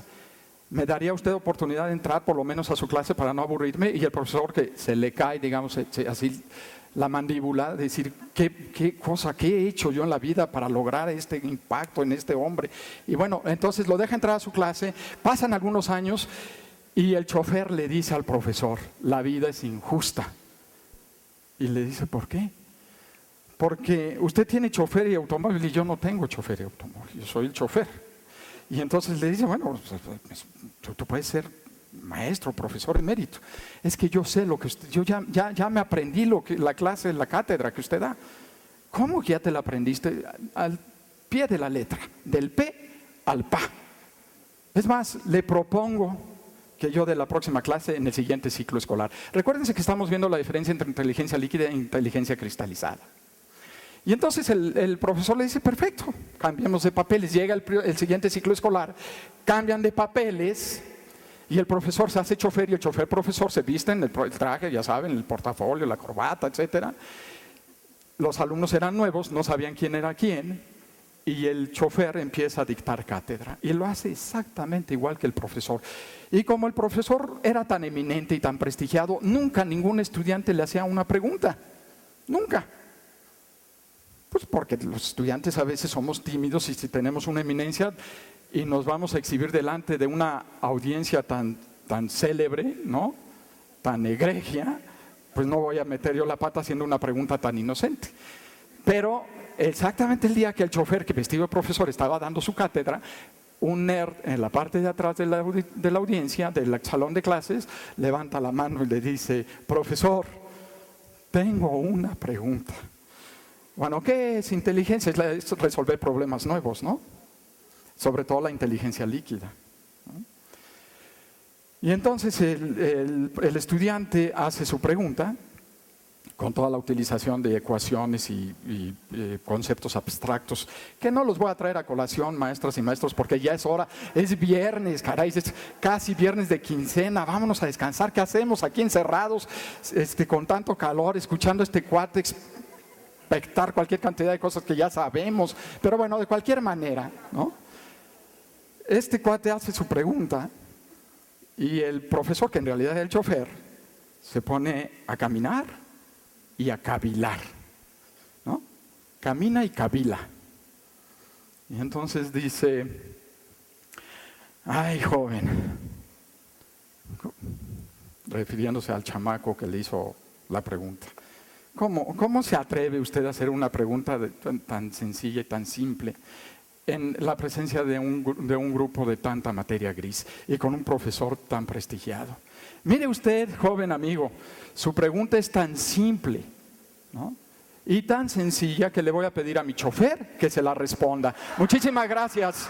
¿Me daría usted oportunidad de entrar por lo menos a su clase para no aburrirme? Y el profesor, que se le cae, digamos, así la mandíbula, decir, ¿qué he hecho yo en la vida para lograr este impacto en este hombre? Y bueno, entonces lo deja entrar a su clase, pasan algunos años y el chofer le dice al profesor: la vida es injusta. Y le dice: ¿por qué? Porque usted tiene chofer y automóvil y yo no tengo chofer y automóvil, yo soy el chofer. Y entonces le dice: bueno, tú puedes ser maestro, profesor emérito. Es que yo sé lo que usted, yo ya me aprendí la clase, la cátedra que usted da. ¿Cómo que ya te la aprendiste? Al pie de la letra, del P al PA. Es más, le propongo que yo dé la próxima clase en el siguiente ciclo escolar. Recuérdense que estamos viendo la diferencia entre inteligencia líquida e inteligencia cristalizada. Y entonces el profesor le dice: perfecto, cambiemos de papeles. Llega el siguiente ciclo escolar, cambian de papeles y el profesor se hace chofer y el chofer profesor se visten el traje, ya saben, el portafolio, la corbata, etcétera. Los alumnos eran nuevos, no sabían quién era quién, y el chofer empieza a dictar cátedra y lo hace exactamente igual que el profesor. Y como el profesor era tan eminente y tan prestigiado, nunca ningún estudiante le hacía una pregunta, nunca. Pues porque los estudiantes a veces somos tímidos y si tenemos una eminencia y nos vamos a exhibir delante de una audiencia tan célebre, ¿no?, tan egregia, pues no voy a meter yo la pata haciendo una pregunta tan inocente. Pero exactamente el día que el chofer, que vestido de profesor, estaba dando su cátedra, un nerd en la parte de atrás de la audiencia, del salón de clases, levanta la mano y le dice: profesor, tengo una pregunta. Bueno, ¿qué es inteligencia? Es resolver problemas nuevos, ¿no? Sobre todo la inteligencia líquida, ¿no? Y entonces el estudiante hace su pregunta con toda la utilización de ecuaciones y conceptos abstractos, que no los voy a traer a colación, maestras y maestros, porque ya es hora, es viernes, caray, es casi viernes de quincena, vámonos a descansar. ¿Qué hacemos aquí encerrados con tanto calor, escuchando a este cuate expectar cualquier cantidad de cosas que ya sabemos? Pero bueno, de cualquier manera, ¿no?, este cuate hace su pregunta y el profesor, que en realidad es el chofer, se pone a caminar y a cavilar, ¿no? Camina y cavila. Y entonces dice: ay, joven, refiriéndose al chamaco que le hizo la pregunta, ¿cómo se atreve usted a hacer una pregunta tan sencilla y tan simple en la presencia de un grupo de tanta materia gris y con un profesor tan prestigiado? Mire usted, joven amigo, su pregunta es tan simple, ¿no?, y tan sencilla que le voy a pedir a mi chofer que se la responda. Muchísimas gracias.